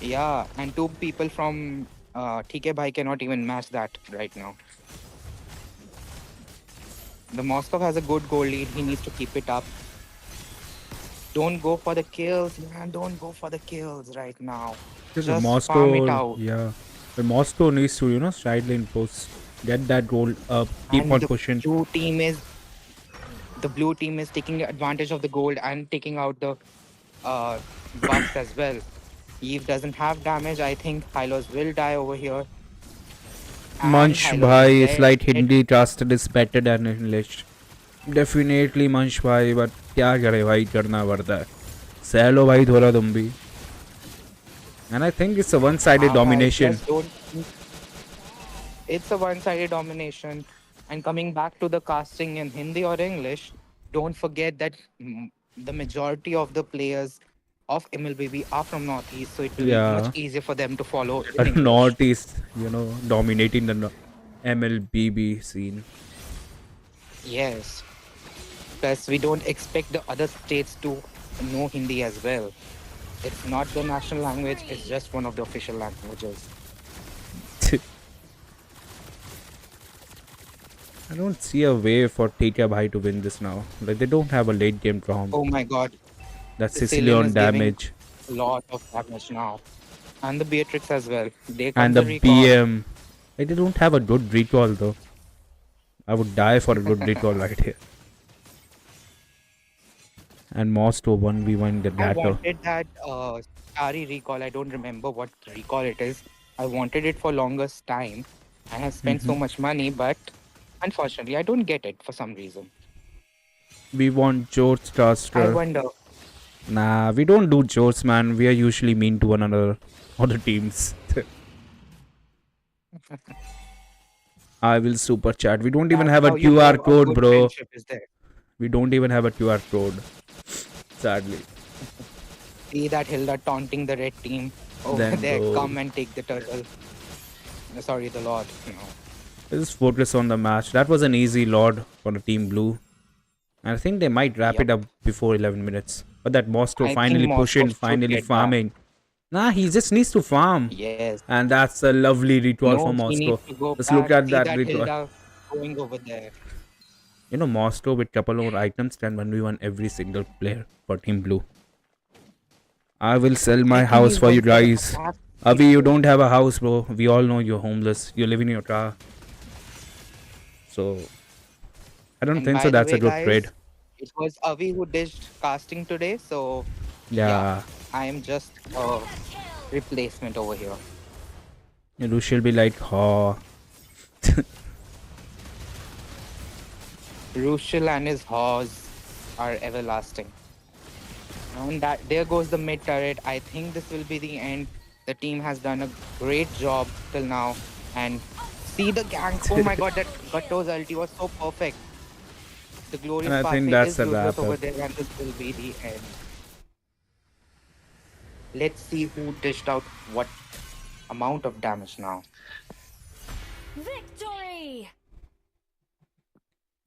yeah, and two people from TK Bhai cannot even match that right now. The Moscow has a good goal lead. He needs to keep it up. Don't go for the kills, man. Don't go for the kills right now. Just Just farm it Moscow, out. yeah. But Moscow needs to, stride lane post. Get that goal up. Keep And on the pushing. blue team is taking advantage of the gold and taking out the buffs as well. Eve doesn't have damage. I think Hylos will die over here. And Munch Hylos bhai, is it's like dead. Hindi trusted is better than English. Definitely Munch bhai, but क्या करे भाई करना पड़ता है. सह लो भाई थोड़ा तुम भी. And I think it's a one-sided domination. Just don't. It's a one-sided domination. And coming back to the casting in Hindi or English, don't forget that the majority of the players of MLBB are from Northeast, so it will be Yeah. much easier for them to follow. in English. Northeast, dominating the MLBB scene. Yes. Plus, we don't expect the other states to know Hindi as well. It's not the national language, it's just one of the official languages. I don't see a way for Tetia Bhai to win this now. Like, they don't have a late game round. Oh my god, That's Sicilian Sicilian is giving damage. a lot of damage now. And the Beatrix as well. They And the BM. Like, they don't have a good recall though. I would die for a good recall right here. And Mosto 1v1 the I latter. wanted that Starry recall. I don't remember what recall it is. I wanted it for longest time. I have spent so much money, but unfortunately, I don't get it for some reason. We want George I Starster. wonder. Nah, we don't do jokes, man. We are usually mean to one another, other teams. I will super chat. We don't even That's have a how you know QR code, good bro. friendship is there. We don't even have a QR code. Sadly. See that Hilda taunting the red team over Then there. go. Come and take the turtle. Sorry, the Lord. No. Let's focus on the match. That was an easy Lord for the team blue. And I think they might wrap it up before 11 minutes. But that Moscow I think finally Moscow pushing, should finally get farming. Nah, he just needs to farm. Yes. And that's a lovely ritual No, for he Moscow. needs to go Let's back. look at See that that ritual. Hilda going over there. Moscow with couple more items can 1v1 every single player for Team Blue. I will sell my I think house he's for you going to guys. attack Avi, you don't have a house, bro. We all know you're homeless. You live in your car. So, I don't And think by so. the That's a way, good guys, trade. It was Avi who dished casting today, so Yeah. I am just a replacement over here. She'll be like, oh. Rushil and his horse are everlasting. And there goes the mid turret. I think this will be the end. The team has done a great job till now. And see the gank. Oh my god, that Gatto's ulti was so perfect. The glorious And I think pathway that's is a useless wrap over up. there, and this will be the end. Let's see who dished out what amount of damage now. Victory!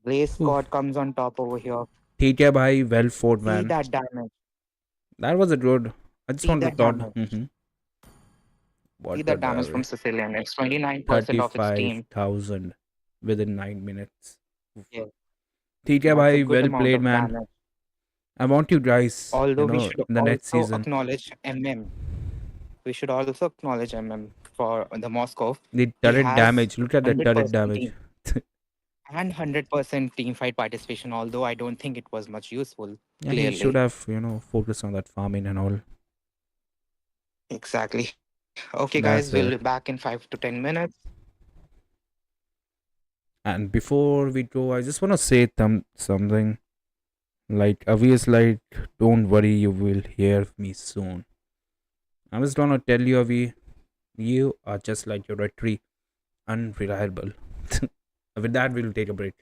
Blaze Scott comes on top over here. TK bhai, well fought, See man. that damage. That was a good. I just See want to that thought. damage. What See the damage from Sicilian. It's 29% of its team. 35,000 within 9 minutes. Yeah. TK That's a bhai, good well amount played, of man. damage. I want you guys, Although we should in the next also season. acknowledge MM. We should also acknowledge MM for the Moscow. The He turret has damage. Look at the turret 100% damage. team and 100% team fight participation, although I don't think it was much useful. Yeah, Clearly. he should have, focused on that farming and all. Exactly. Okay, That's guys, we'll it. be back in 5 to 10 minutes. And before we go, I just want to say something. Like Avi is like, don't worry, you will hear me soon. I was gonna tell you, Avi, you are just like your tree, unreliable. With that, we'll take a break.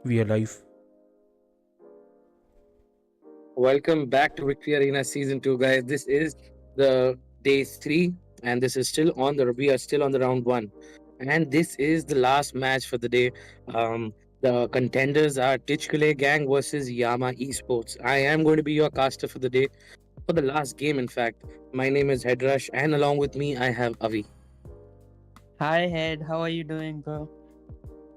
We are live. Welcome back to Victory Arena Season 2, guys. This is the day 3, and this is still on the we are still on the round 1. And this is the last match for the day. The contenders are Titchkule Gang versus Yama Esports. I am going to be your caster for the day, for the last game, in fact. My name is Headrush, and along with me, I have Avi. Hi, Head. How are you doing, bro?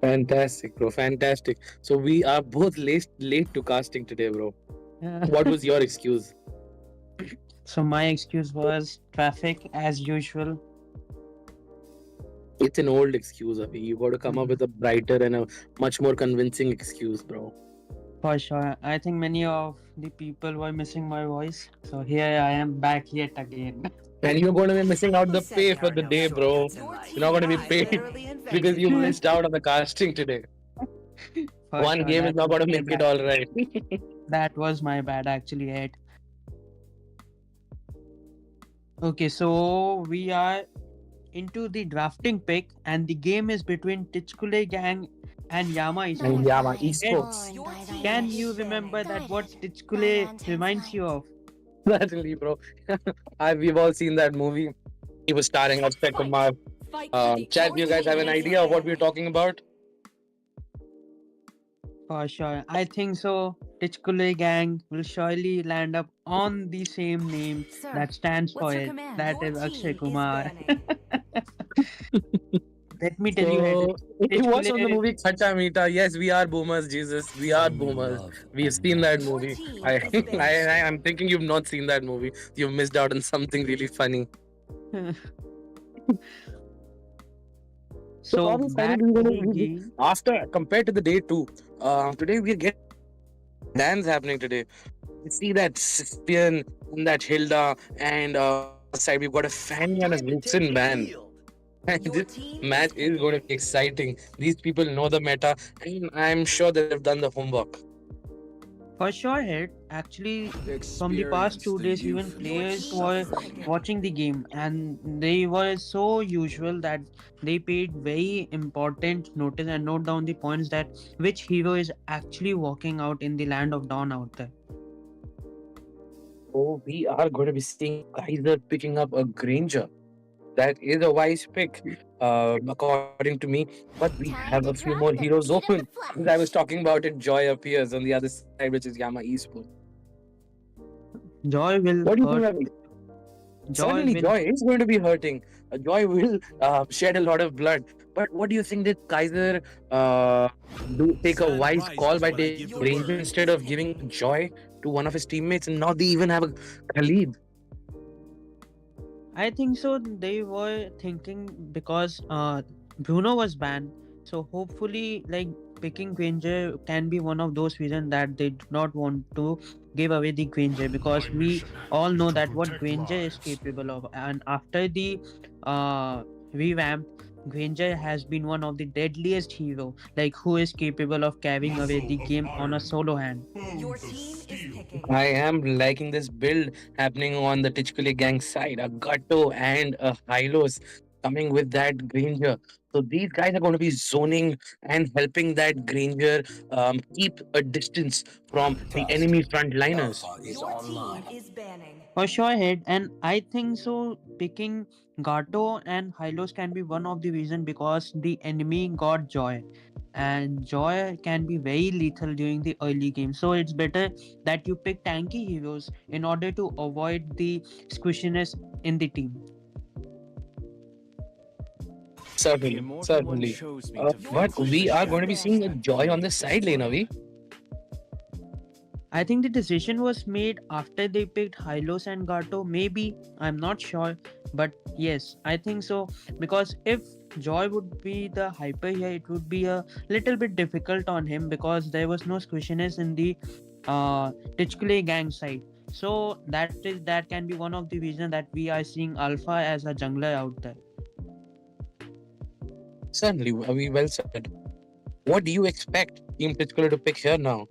Fantastic, bro. Fantastic. So we are both late to casting today, bro. What was your excuse? So my excuse was traffic as usual. It's an old excuse, Avi. You got to come up with a brighter and a much more convincing excuse, bro. For sure. I think many of the people were missing my voice. So here I am back yet again. And you're going to be missing out the pay for the day, bro. You're not going to be paid because you missed out on the casting today. For One sure, game is that not was going to my make it bad. all right. That was my bad, actually, Head. Okay, so we are into the drafting pick, and the game is between Titchkule Gang and Yama Esports. And Yama Esports. Can you remember that what Titchkule reminds you of? Certainly, bro. We've all seen that movie. He was starring Akshay Kumar. Chat, you guys have an idea of what we're talking about? For sure. I think so. Titchkule Gang will surely land up on the same name that stands for what's your it. command? That Your is Akshay team is Kumar. banning. Let me tell you, Head. So, it was from the Titchkule, movie Khacha Meeta. Yes, we are boomers, Jesus. We are boomers. We've seen that Your movie. team I, is banned. I'm thinking you've not seen that movie. You've missed out on something really funny. so Bobby, back finally, to the game. after compared to the day 2, today we're getting dance happening today. We see that Sispian and that Hilda, and side we've got a Fanny and a Luxin band. And Your this team match is going to be exciting. These people know the meta, and I'm sure they've done the homework. For sure, Head. Actually, from the past 2 days, even players were watching the game, and they were so usual that they paid very important notice and note down the points that which hero is actually walking out in the land of dawn out there. So we are going to be seeing Kaiser picking up a Granger. That is a wise pick, according to me. But we have a few more heroes open. As I was talking about it, Joy appears on the other side, which is Yama Esports. Joy will What do you think, hurt. Ravi? Joy Certainly, will. Joy is going to be hurting. Joy will shed a lot of blood. But what do you think that Kaiser do take a wise call by taking Granger instead of giving Joy to one of his teammates, and now they even have a Khalid? I think so. They were thinking because Bruno was banned, so hopefully, like picking Granger can be one of those reasons that they do not want to give away the Granger because we all know that what Granger is capable of, and after the revamp, Granger has been one of the deadliest hero, like who is capable of carrying away the game on a solo hand. Your team is picking. I am liking this build happening on the Titchkule gang side. A Gatto and a Hylos coming with that Granger. So these guys are going to be zoning and helping that Granger keep a distance from the enemy frontliners. Alpha is Your online. team is banning. For sure, Head, and I think so. Picking Gato and Hylos can be one of the reason because the enemy got Joy, and Joy can be very lethal during the early game. So it's better that you pick tanky heroes in order to avoid the squishiness in the team. Certainly, certainly. But we are going to be seeing a Joy on the side lane, are we? I think the decision was made after they picked Hylos and Gato. Maybe, I'm not sure. But yes, I think so. Because if Joy would be the hyper here, it would be a little bit difficult on him because there was no squishiness in the Titchkule gang side. So that can be one of the reasons that we are seeing Alpha as a jungler out there. Certainly, we well said. What do you expect Team Titchkule to pick here now?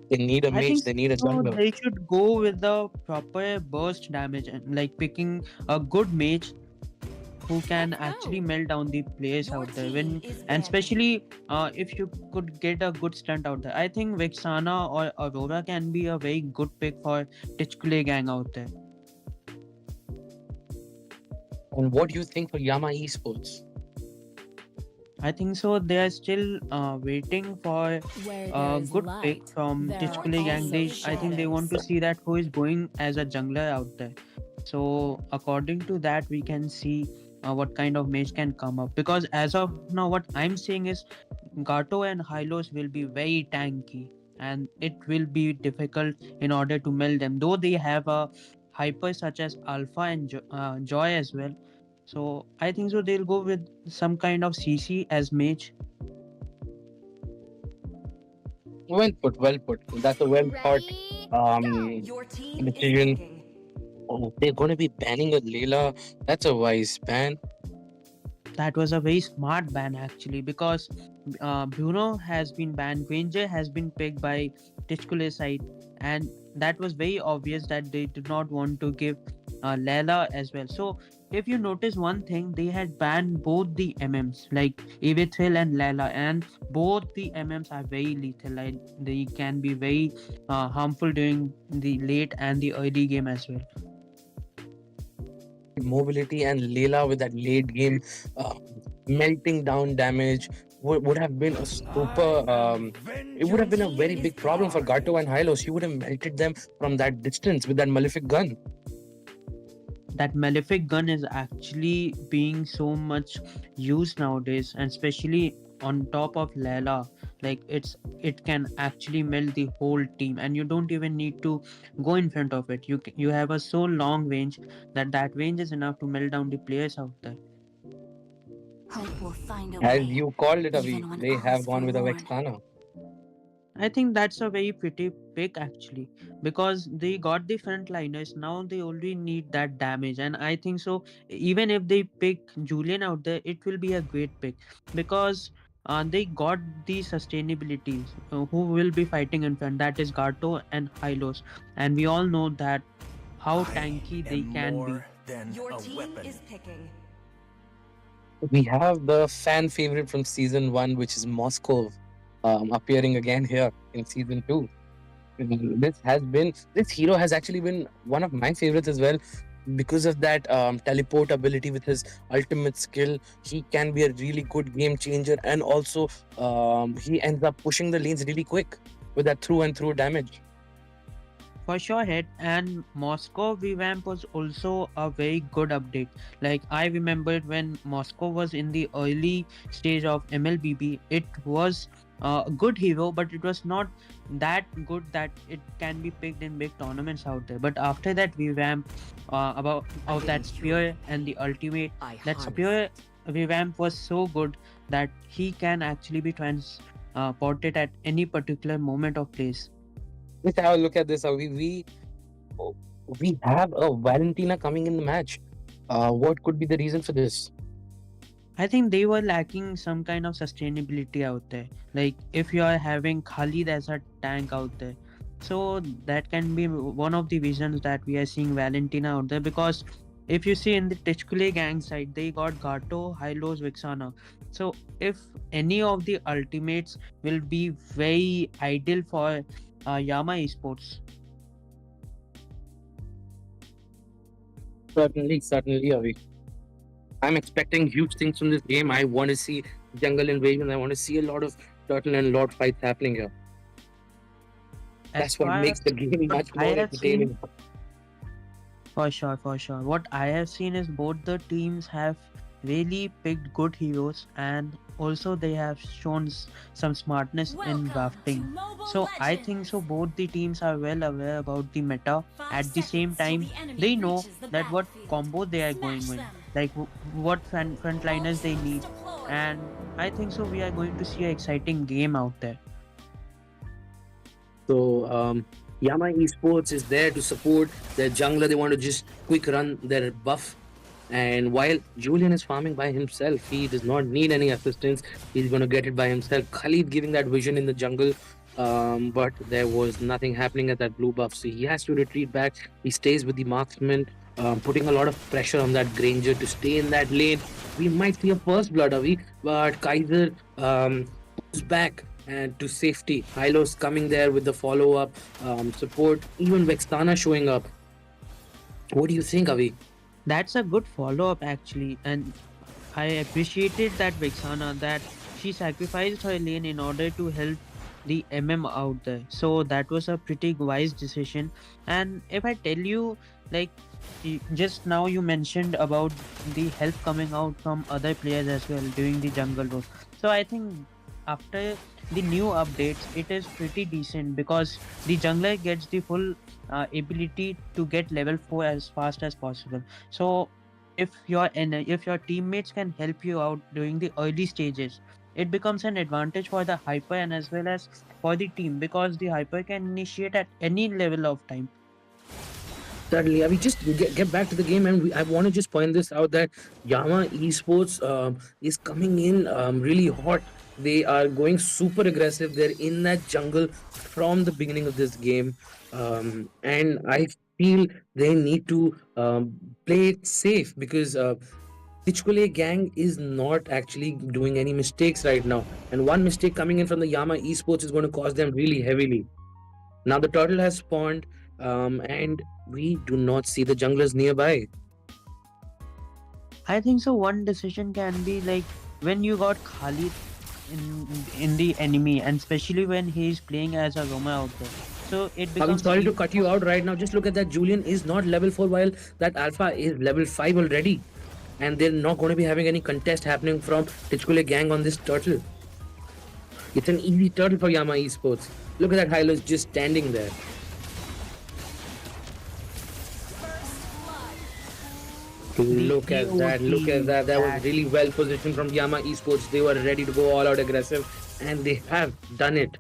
They need a I mage, think they need a so jungler. they should go with the proper burst damage and like picking a good mage who can Let's actually go. melt down the players Your out there. team is And banning. especially if you could get a good stunt out there, I think Vexana or Aurora can be a very good pick for Tichkule gang out there. And what do you think for Yama Esports? I think so. They are still waiting for Where there a is good pick light, from there are Tichkule gang. also I think they want to shadows. see that who is going as a jungler out there. So according to that, we can see what kind of mage can come up. Because as of now, what I'm seeing is Gato and Hylos will be very tanky, and it will be difficult in order to meld them. Though they have a hyper such as Alpha and Joy as well. So I think so they'll go with some kind of CC as mage. Well put, well put. That's a well thought Ready? um Your team is decision. picking. Oh, they're gonna be banning a Layla. That's a wise ban. That was a very smart ban actually, because Bruno has been banned, Granger has been picked by Tichkule side, and that was very obvious that they did not want to give Layla as well. So if you notice one thing, they had banned both the MMs like Evithil and Layla, and both the MMs are very lethal. Like they can be very harmful during the late and the early game as well. Mobility and Layla with that late game uh, melting down damage would have been a super. It would have been a very big problem for Gato and Hylos. He would have melted them from that distance with that malefic gun. That malefic gun is actually being so much used nowadays, and especially on top of Layla. Like it can actually melt the whole team, and you don't even need to go in front of it. You have a so long range that range is enough to melt down the players out there. Hope will find a As way, you called it, Avi, even when they all have is gone with a forlorn. Vexana. I think that's a very pretty pick actually, because they got the frontliners. Now they only need that damage, and I think so. Even if they pick Julian out there, it will be a great pick, because they got the sustainability. Who will be fighting in front? That is Gato and Hylos, and we all know that how tanky they can be. than Your team is picking. We have the fan favorite from season 1, which is Moscow, appearing again here in season 2. This hero has actually been one of my favorites as well, because of that teleport ability with his ultimate skill. He can be a really good game changer, and also he ends up pushing the lanes really quick with that through and through damage. For sure, hit, and Moscow revamp was also a very good update. Like I remembered when Moscow was in the early stage of MLBB, it was a good hero, but it was not that good that it can be picked in big tournaments out there. But after that revamp about of that spear and the ultimate, that spear revamp was so good that he can actually be transported at any particular moment of place. Let's have a look at this. We have a Valentina coming in the match. What could be the reason for this? I think they were lacking some kind of sustainability out there. Like if you are having Khalid as a tank out there, so that can be one of the reasons that we are seeing Valentina out there. Because if you see in the Tichkule gang side, they got Gato, Hylos, Vixana. So if any of the ultimates will be very ideal for Yama Esports. Certainly, Avi. I'm expecting huge things from this game. I want to see jungle invasion. I want to see a lot of turtle and lord fights happening here. As That's what far makes the game what much I more have seen, entertaining. for sure, for sure. What I have seen is both the teams have really picked good heroes, and also they have shown some smartness in Welcome to drafting. Mobile So I think so Legends. both the teams are well aware about the meta. 5 At the same seconds till time, the enemy they know reaches the that what battlefield. combo they are Smash going with, them. like what frontliners they need, Deployed. and I think so we are going to see an exciting game out there. So Yama Esports is there to support their jungler. They want to just quick run their buff. And while Julian is farming by himself, he does not need any assistance. He's going to get it by himself. Khalid giving that vision in the jungle. But there was nothing happening at that blue buff. So he has to retreat back. He stays with the marksman. putting a lot of pressure on that Granger to stay in that lane. We might see a first blood, Avi, but Kaiser moves back and to safety. Hylos coming there with the follow up support. Even Vexana showing up. What do you think, Avi? That's a good follow up actually, and I appreciated that Vixana that she sacrificed her lane in order to help the out there. So that was a pretty wise decision. And if I tell you, like just now you mentioned about the help coming out from other players as well during the jungle role. So I think after the new updates, it is pretty decent because the jungler gets the full ability to get level 4 as fast as possible. So if your teammates can help you out during the early stages, it becomes an advantage for the hyper and as well as for the team because the hyper can initiate at any level of time. Certainly, we just get back to the game, and I want to just point this out that Yama Esports is coming in really hot. They are going super aggressive. They're in that jungle from the beginning of this game, and I feel they need to play it safe because Tichkule gang is not actually doing any mistakes right now. And one mistake coming in from the Yama Esports is going to cost them really heavily. Now the turtle has spawned, and we do not see the junglers nearby. I think so. One decision can be like when you got Khalid in the enemy, and especially when he's playing as a Roma out there. So it I'm becomes sorry to cut you out right now. Just look at that. Julian is not level 4 while that Alpha is level 5 already. And they're not going to be having any contest happening from Tichkule gang on this turtle. It's an easy turtle for Yama Esports. Look at that Hylos just standing there. Look at that, look at that. That was really well positioned from Yama Esports. They were ready to go all out aggressive, and they have done it.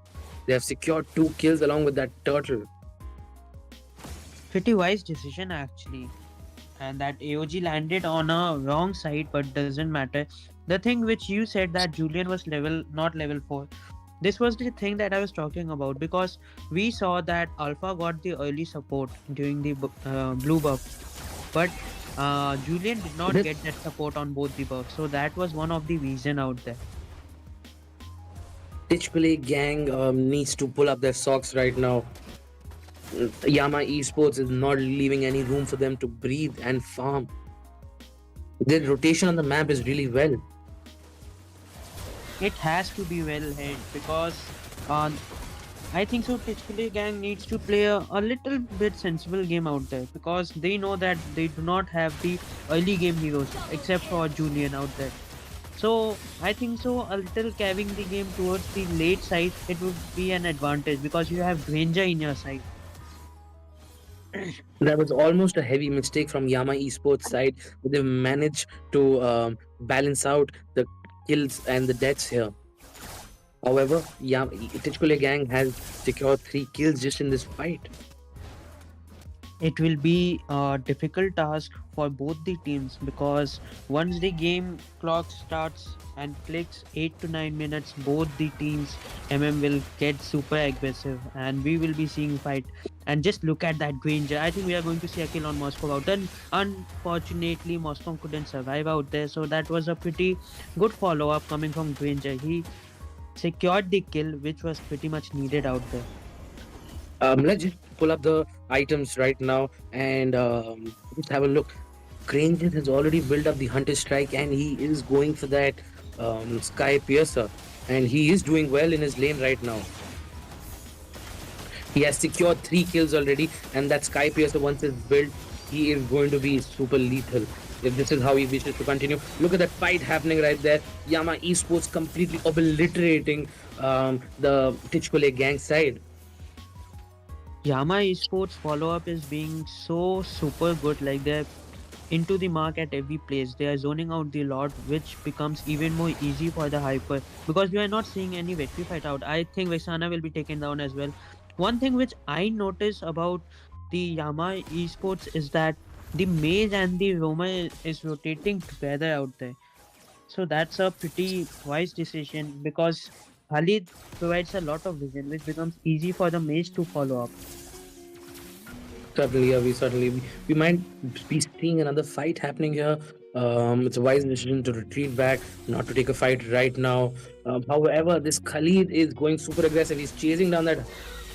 They have secured 2 kills along with that turtle. pretty wise decision actually. And that AOG landed on a wrong side, but doesn't matter. The thing which you said that Julian was not level 4. This was the thing that I was talking about because we saw that Alpha got the early support during the blue buff, but Julian did not get that support on both the buffs. So that was one of the reason out there. Tichkule gang needs to pull up their socks right now. Yama Esports is not leaving any room for them to breathe and farm. Their rotation on the map is really well. It has to be well held because I think so. Tichkule gang needs to play a little bit sensible game out there because they know that they do not have the early game heroes except for Julian out there. So I think so. A little carrying the game towards the late side, it would be an advantage because you have Granger in your side. That was almost a heavy mistake from Yama Esports side, but they've managed to balance out the kills and the deaths here. However, Tichkule gang has secured 3 kills just in this fight. It will be a difficult task for both the teams because once the game clock starts and clicks 8 to 9 minutes, both the teams will get super aggressive and we will be seeing fight. And just look at that Granger. I think we are going to see a kill on Moscow out there. Unfortunately, Moscow couldn't survive out there, so that was a pretty good follow-up coming from Granger. He secured the kill, which was pretty much needed out there. Let's just pull up the items right now and just have a look. Granger has already built up the Hunter Strike and he is going for that Sky Piercer, and he is doing well in his lane right now. He has secured 3 kills already, and that Sky Piercer, once it's built, he is going to be super lethal. If this is how he wishes to continue. Look at that fight happening right there. Yama Esports completely obliterating the Tichkule gang side. Yama Esports follow-up is being so super good, like they're into the mark at every place. They are zoning out the lot, which becomes even more easy for the hyper because we are not seeing any victory fight out. I think Vexana will be taken down as well. One thing which I notice about the Yama Esports is that the mage and the Roma is rotating together out there. So that's a pretty wise decision because Khalid provides a lot of vision, which becomes easy for the mage to follow up. Certainly, Avi, certainly. We might be seeing another fight happening here. It's a wise decision to retreat back, not to take a fight right now. However, this Khalid is going super aggressive. He's chasing down that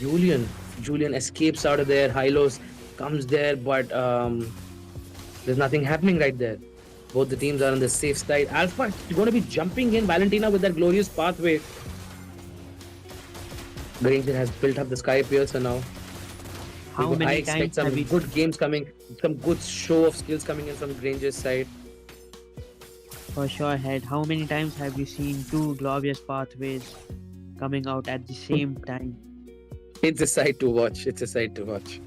Julian. Julian escapes out of there. Hylos comes there, but there's nothing happening right there. Both the teams are on the safe side. Alpha is going to be jumping in Valentina with that glorious pathway. Granger has built up the Sky Piercer now. How I many expect times some have we good games coming, some good show of skills coming in from Granger's side. for sure had how many times have we seen two glorious pathways coming out at the same time? It's a sight to watch. It's a sight to watch.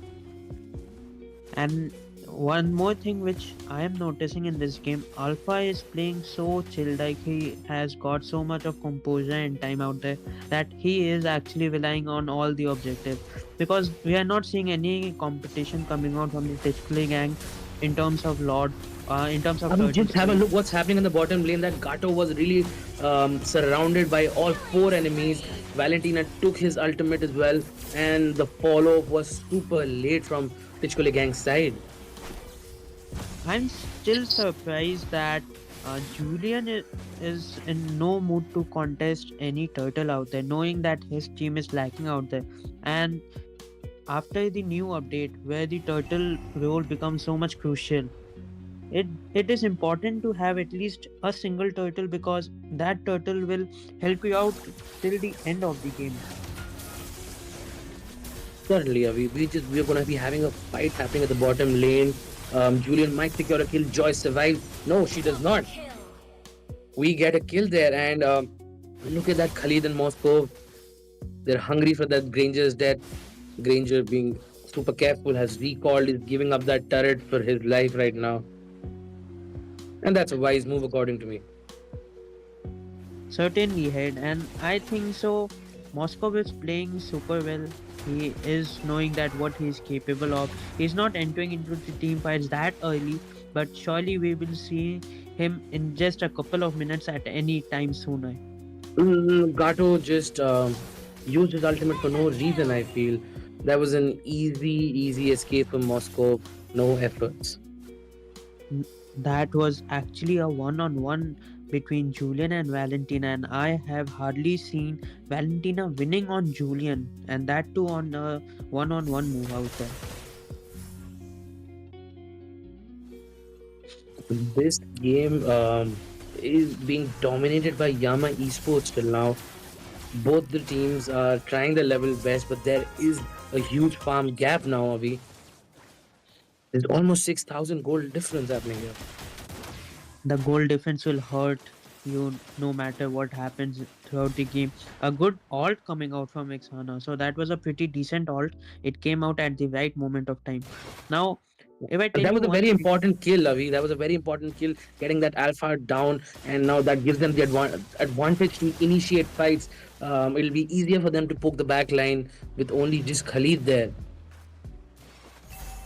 And one more thing which I am noticing in this game, Alpha is playing so chill, like he has got so much of composure and time out there that he is actually relying on all the objectives. Because we are not seeing any competition coming out from the Tishkuli gang in terms of Lord, in terms of I mean, just have a skills. look what's happening in the bottom lane. That Gato was really surrounded by all four enemies. Valentina took his ultimate as well, and the follow was super late from Tichkole gang's side. I'm still surprised that Julian is in no mood to contest any turtle out there, knowing that his team is lacking out there. And after the new update, where the turtle role becomes so much crucial, it is important to have at least a single turtle because that turtle will help you out till the end of the game. Certainly, we're gonna be having a fight happening at the bottom lane. Julian might secure a kill. Joy survives. No, she does not. Kill. We get a kill there, and look at that Khalid and Moscow. They're hungry for that Granger's death. Granger, being super careful, has recalled, is giving up that turret for his life right now. And that's a wise move, according to me. Certainly, head, and I think so. Moscow is playing super well. He is knowing that what he is capable of. He's not entering into the team fights that early, but surely we will see him in just a couple of minutes at any time sooner. Gato just used his ultimate for no reason, I feel. That was an easy escape from Moscow. No efforts. That was actually a one-on-one between Julian and Valentina, and I have hardly seen Valentina winning on Julian, and that too on a one-on-one move out there. This game is being dominated by Yama Esports till now. Both the teams are trying their level best, but there is a huge farm gap now, Avi. There's almost 6,000 gold difference happening here. The goal difference will hurt you no matter what happens throughout the game. A good alt coming out from Exana, so that was a pretty decent alt. It came out at the right moment of time. Now, if I tell That you was a one very thing, important kill, Avi. That was a very important kill, getting that alpha down, and now that gives them the advantage to initiate fights. It'll be easier for them to poke the back line with only just Khalid there.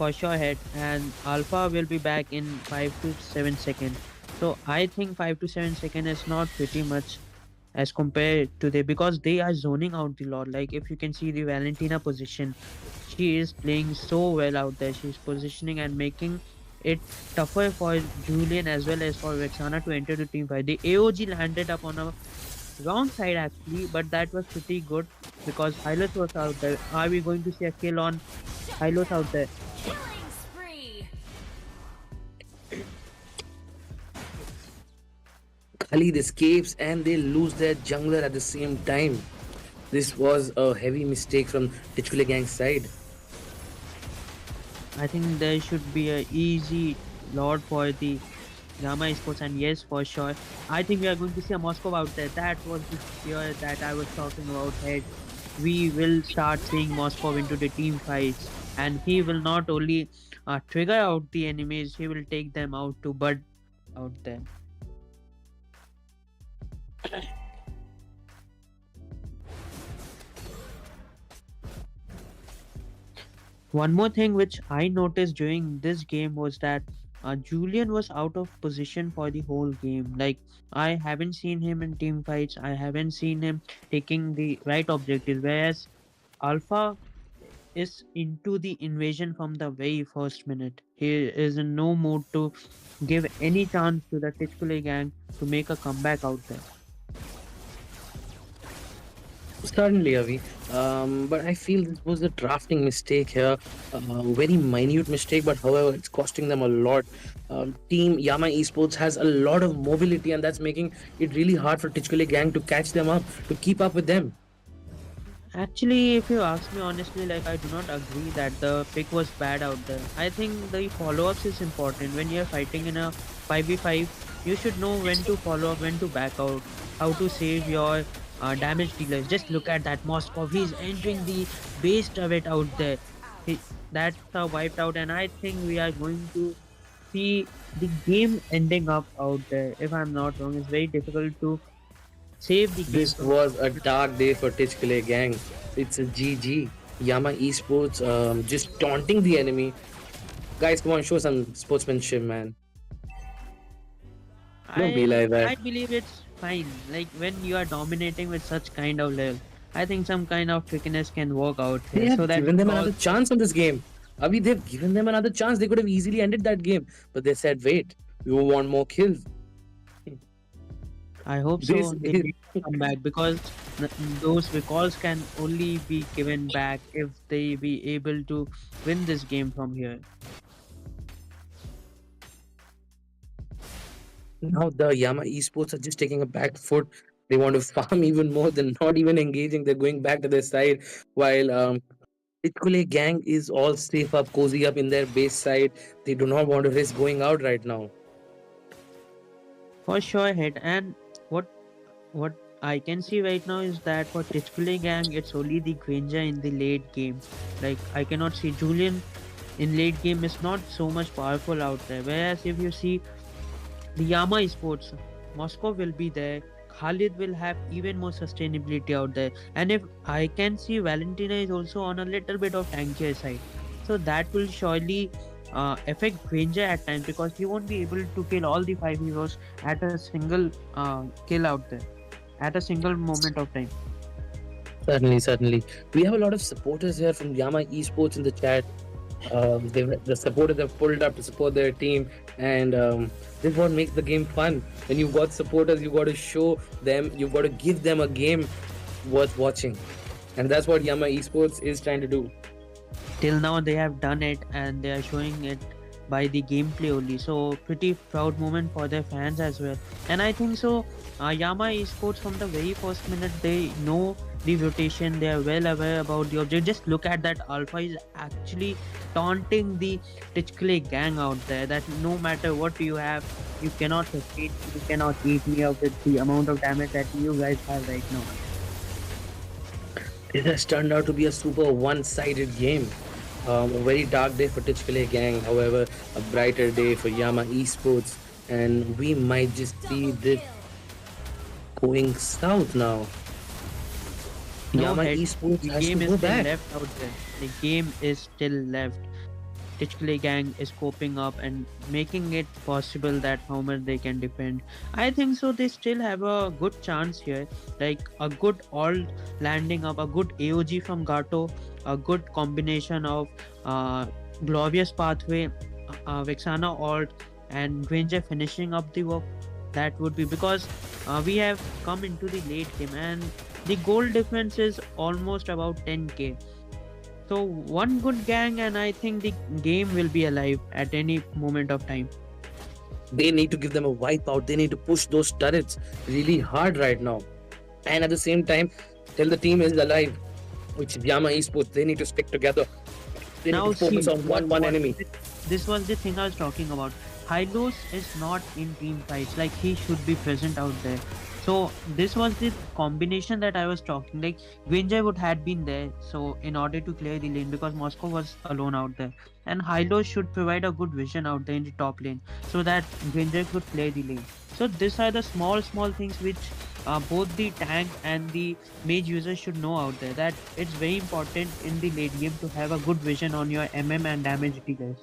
for sure head, and Alpha will be back in 5 to 7 seconds. So I think 5 to 7 seconds is not pretty much as compared to they, because they are zoning out the lot. Like if you can see the Valentina position, she is playing so well out there. She's positioning and making it tougher for Julian as well as for Vexana to enter the team fight. The AOG landed up on a wrong side actually, but that was pretty good because Hylos was out there. Are we going to see a kill on Hylos out there? Killing spree. Khalid escapes and they lose their jungler at the same time. This was a heavy mistake from Tichkule gang's side. I think there should be a easy lord for the Gamma Esports, and yes, for sure. I think we are going to see a Moscow out there. That was the fear that I was talking about. Head, we will start seeing Moscow into the team fights, and he will not only trigger out the enemies, he will take them out to Bud out there. One more thing which I noticed during this game was that Julian was out of position for the whole game. Like, I haven't seen him in team fights, I haven't seen him taking the right objectives. Whereas Alpha is into the invasion from the very first minute. He is in no mood to give any chance to the Tichkule gang to make a comeback out there. Certainly, Avi. But I feel this was a drafting mistake here, very minute mistake, but however, it's costing them a lot. Team Yama Esports has a lot of mobility, and that's making it really hard for Tichkule Gang to catch them up, to keep up with them. Actually, if you ask me honestly, like I do not agree that the pick was bad out there. I think the follow-ups is important. When you're fighting in a 5v5, you should know when to follow up, when to back out, how to save your damage dealers. Just look at that Moscow. He's entering the base turret out there. He, that's wiped out, and I think we are going to see the game ending up out there. If I'm not wrong, it's very difficult to save the game This from. was a dark day for Tichkule Gang. It's a GG. Yama Esports just taunting the enemy. Guys, come on, show some sportsmanship, man. Don't be like I that. believe it's fine. Like when you are dominating with such kind of level, I think some kind of trickiness can work out They here. So have that given them all another chance on this game. Avi, they've given them another chance. They could have easily ended that game. But they said, wait, we want more kills. I hope This so. They is can come back because those recalls can only be given back if they be able to win this game from here. now the Yama Esports are just taking a back foot. They want to farm even more. They're not even engaging. They're going back to their side while Itkule gang is all safe up, cozy up in their base side. They do not want to risk going out right now. For sure, hit. And what I can see right now is that for Tichkule gang, it's only the Granger in the late game. Like I cannot see Julian in late game is not so much powerful out there. Whereas if you see the Yama Esports, Moscow will be there. Khalid will have even more sustainability out there. And if I can see Valentina is also on a little bit of tankier side. So that will surely affect Granger at times because he won't be able to kill all the five heroes at a single kill out there, at a single moment of time. Certainly, certainly. We have a lot of supporters here from Yama Esports in the chat. The supporters have pulled up to support their team, and this is what makes the game fun. When you've got supporters, you've got to show them, you've got to give them a game worth watching, and that's what Yama Esports is trying to do. Till now they have done it and they are showing it by the gameplay only, so pretty proud moment for their fans as well. And I think so Yama Esports from the very first minute they know the rotation, they are well aware about the object. Just look at that, Alpha is actually taunting the Tichkle gang out there that no matter what you have, you cannot succeed, you cannot eat me up with the amount of damage that you guys have right now. It has turned out to be a super one-sided game. A very dark day for Tichkale Gang, however, a brighter day for Yama Esports, and we might just see this going south now. No Yama head. Esports The has game to is go still back. left out there. The game is still left. Tichkle gang is coping up and making it possible that how much they can defend. I think so. They still have a good chance here, like a good all landing up, a good AOG from Gato, a good combination of glorious pathway, Vexana alt, and Granger finishing up the work. That would be because we have come into the late game and the goal difference is almost about 10k. So one good gang, and I think the game will be alive at any moment of time. They need to give them a wipeout. They need to push those turrets really hard right now. And at the same time, tell the team is alive, which is Yama Esports. They need to stick together. They Now need to focus see on one enemy. this was the thing I was talking about. Hylos is not in team fights. Like he should be present out there. So this was the combination that I was talking. Like Gwinjai would had been there. So in order to clear the lane because Moscow was alone out there, and Hylos should provide a good vision out there in the top lane so that Gwinjai could clear the lane. So these are the small things which both the tank and the mage users should know out there, that it's very important in the late game to have a good vision on your MM and damage dealers.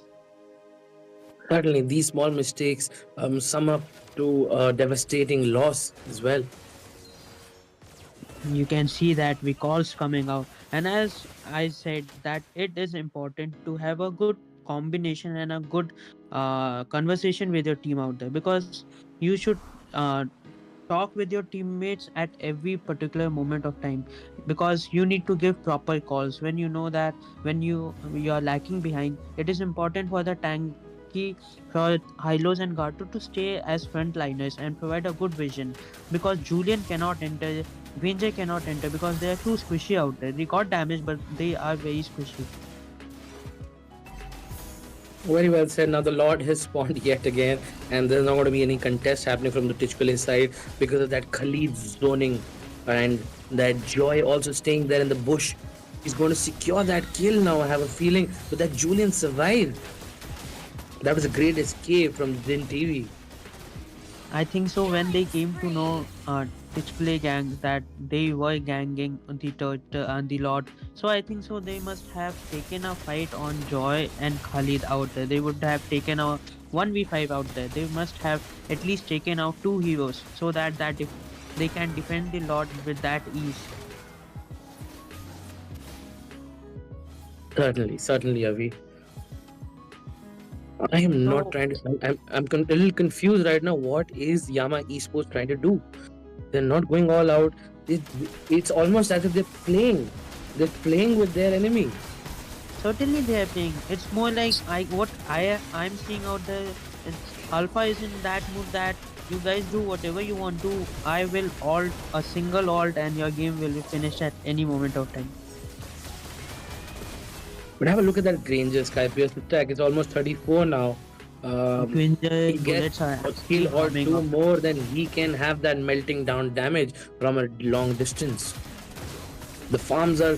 Certainly, these small mistakes sum up to a devastating loss as well. You can see that recalls coming out. And as I said, that it is important to have a good combination and a good conversation with your team out there, because you should uh, talk with your teammates at every particular moment of time, because you need to give proper calls when you know that when you are lacking behind. It is important for the tanky, for Hylos and Gato to stay as frontliners and provide a good vision, because Julian cannot enter, Granger cannot enter, because they are too squishy out there. They got damage, but they are very squishy. Very well said. Now the Lord has spawned yet again, and there's not going to be any contest happening from the Tichkule side because of that Khalid zoning and that Joy also staying there in the bush. He's going to secure that kill now. I have a feeling, but that Julian survived. That was a great escape from Din TV. I think so. When they came to know Pitch Play gangs that they were ganging the Lord, so I think so they must have taken a fight on Joy and Khalid out there. They would have taken a 1v5 out there. They must have at least taken out two heroes, so that if they can defend the Lord with that ease. Certainly, Avi. I am not trying to. A little confused right now. What is Yama Esports trying to do? They're not going all out. It's almost as if they're playing. They're playing with their enemy. Certainly they are playing. It's more like I'm seeing out there. Alpha is in that mood that you guys do whatever you want to. I will alt a single alt and your game will be finished at any moment of time. But have a look at that Granger Skypier's attack. It's almost 34 now. Granger He gets bullets are a still skill or coming two up. more, then he can have that melting down damage from a long distance. The farms are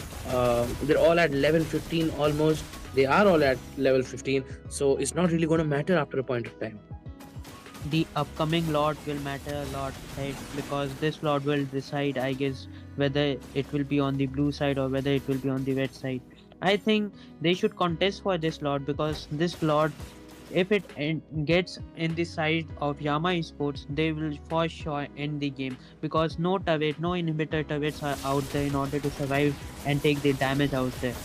they're all at level 15 almost. They are all at level 15, so it's not really going to matter after a point of time. The upcoming Lord will matter a lot, right? Because this Lord will decide, I guess, whether it will be on the blue side or whether it will be on the red side. I think they should contest for this Lord, because this Lord, if it gets in the side of Yama Esports, they will for sure end the game, because no turret, no inhibitor turrets are out there in order to survive and take the damage out there.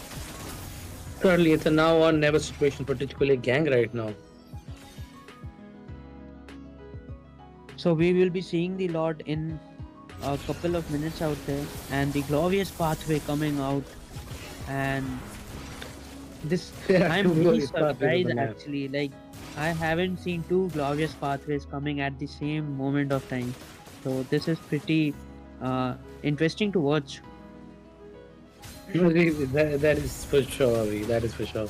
Currently, it's a now or never situation for Tichkule gang right now. So we will be seeing the Lord in a couple of minutes out there, and the glorious pathway coming out, and this Yeah, I'm two really glorious pathways on surprised the map. actually. Like, I haven't seen two glorious pathways coming at the same moment of time. So this is pretty interesting to watch. That is for sure, Avi. That is for sure.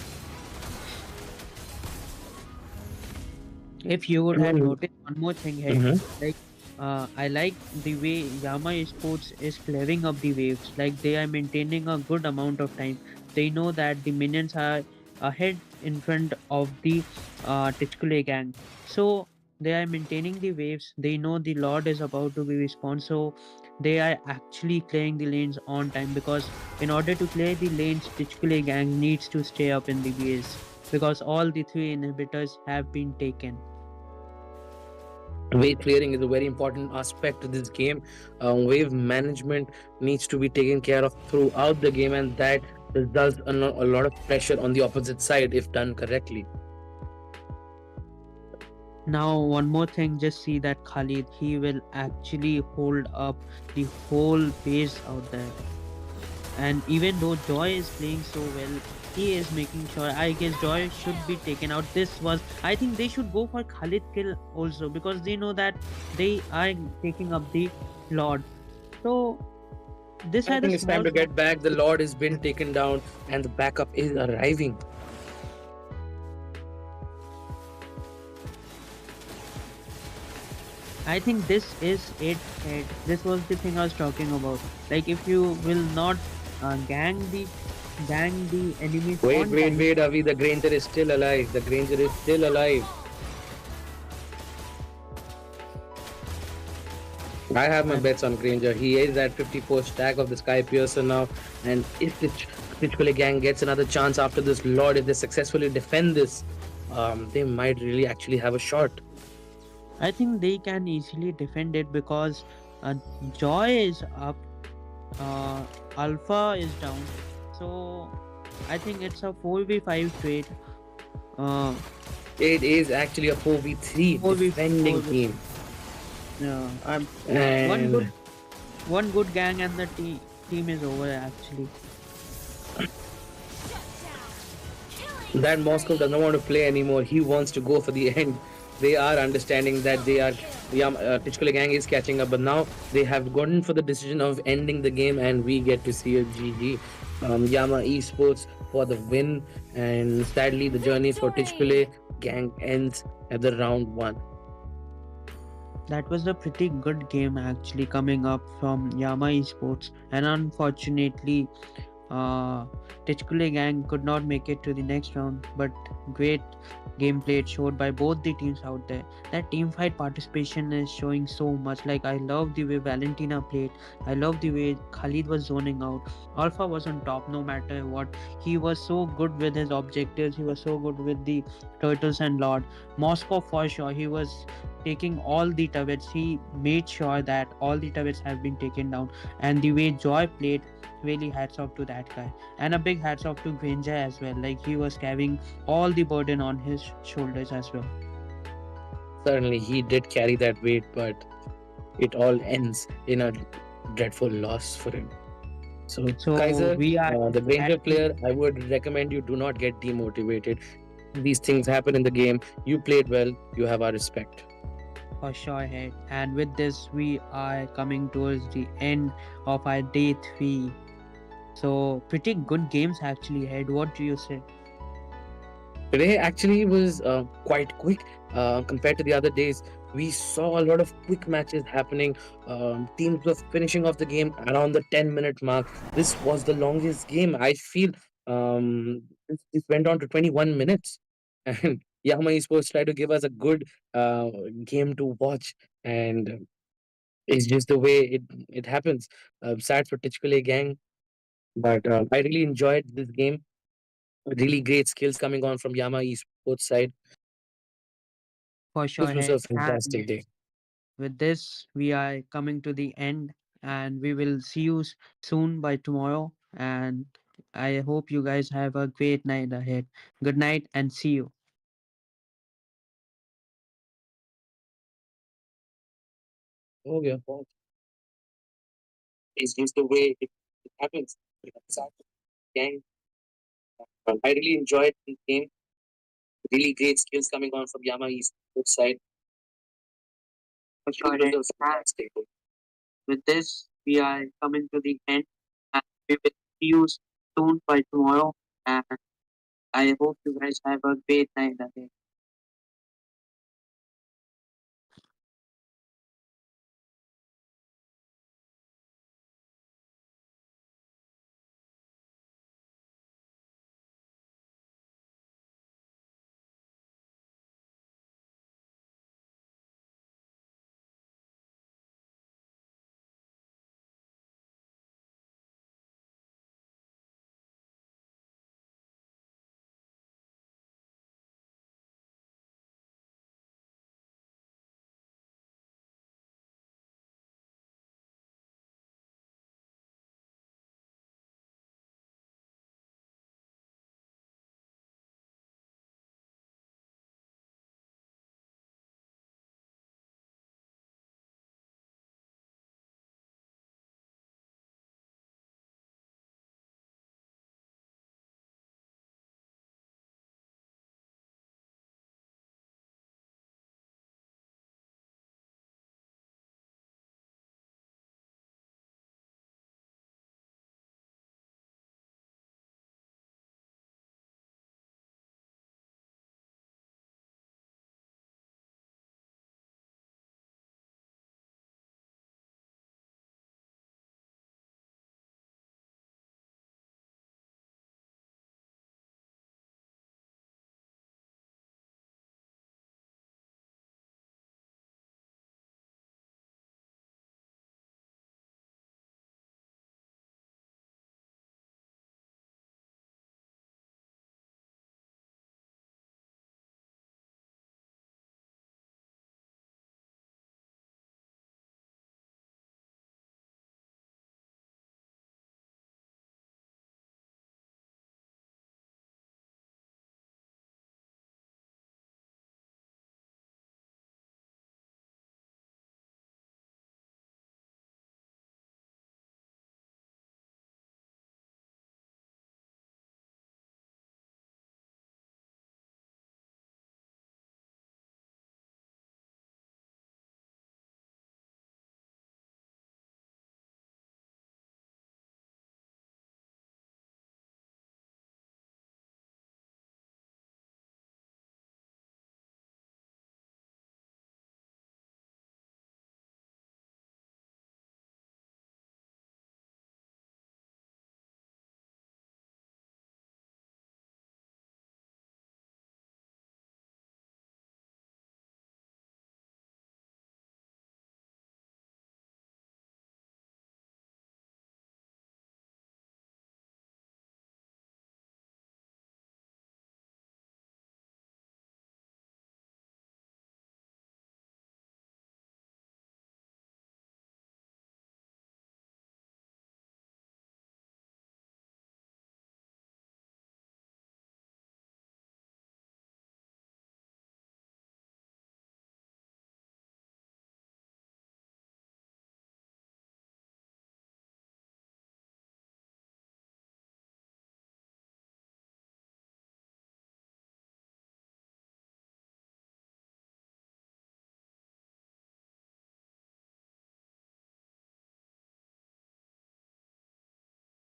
If you would have Mhm. noticed one more thing here, Mhm. like I like the way Yama Esports is clearing up the waves. Like, they are maintaining a good amount of time. They know that the minions are ahead in front of the Tichkule gang. So they are maintaining the waves. They know the Lord is about to be respawned. So they are actually clearing the lanes on time, because in order to clear the lanes, Tichkule gang needs to stay up in the base, because all the three inhibitors have been taken. Wave clearing is a very important aspect to this game. Wave management needs to be taken care of throughout the game, and that does a lot of pressure on the opposite side if done correctly. Now, one more thing, just see that Khalid, he will actually hold up the whole base out there. And even though Joy is playing so well, he is making sure. I guess Joy should be taken out. I think they should go for Khalid kill also, because they know that they are taking up the Lord. So, this I had a think it's time small. to get back. The Lord has been taken down, and the backup is arriving. I think this is it. This was the thing I was talking about. Like, if you will not gang the enemies on time. Wait, Avi. The Granger is still alive. The Granger is still alive. I have my bets on Granger. He is at 54 stack of the Sky Piercer now. And if the Tichkule gang gets another chance after this Lord, if they successfully defend this, they might really actually have a shot. I think they can easily defend it, because Joy is up Alpha is down. So I think it's a 4v5 trade. Uh, It is actually a 4v3 4v4. defending team. Yeah, one good And one good gang and the team is over actually. Shut down. Killing that Moscow does spree. not want to play anymore. He wants to go for the end. They are understanding that they Double are kill. Tichkule gang is catching up, but now they have gotten for the decision of ending the game, and we get to see a GG. Yama Esports for the win, and sadly, the journey for Tichkule Victory. gang ends at the round one. That was a pretty good game actually coming up from Yama Esports, and unfortunately, uh, Tichkule gang could not make it to the next round. But great gameplay showed by both the teams out there. That team fight participation is showing so much. Like I love the way Valentina played. I love the way Khalid was zoning out. Alpha was on top no matter what. He was so good with his objectives. He was so good with the turtles and Lord. Moscow for sure. He was taking all the turrets. He made sure that all the turrets have been taken down. And the way Joy played, really hats off to that guy. And a big hats off to Granger as well. Like he was carrying all the burden on his shoulders as well. Certainly, he did carry that weight, but it all ends in a dreadful loss for him. So, So Kaiser, we are the at Granger the player, I would recommend you do not get demotivated. These things happen in the game. You played well. You have our respect. for sure head. And with this, we are coming towards the end of our day 3. So pretty good games actually head. What do you say? Today actually was quite quick compared to the other days. We saw a lot of quick matches happening. Teams were finishing off the game around the 10-minute mark. This was the longest game. I feel this went on to 21 minutes. And Yama Esports tried to give us a good uh, game to watch. And it's just the way it happens. Sad for Tichkule gang. But I really enjoyed this game. Really great skills coming on from Yama Esports side. For This sure was a head. And fantastic day. with this, we are coming to the end, and we will see you soon by tomorrow. And I hope you guys have a great night ahead. Good night and see you. Oh, yeah. It's just the way it happens. It's our gang. I really enjoyed the game. Really great skills coming on from Yama Esports side. For This sure was head. a fantastic day. With this, we are coming to the end, and we will see you soon by tomorrow. And I hope you guys have a great night ahead.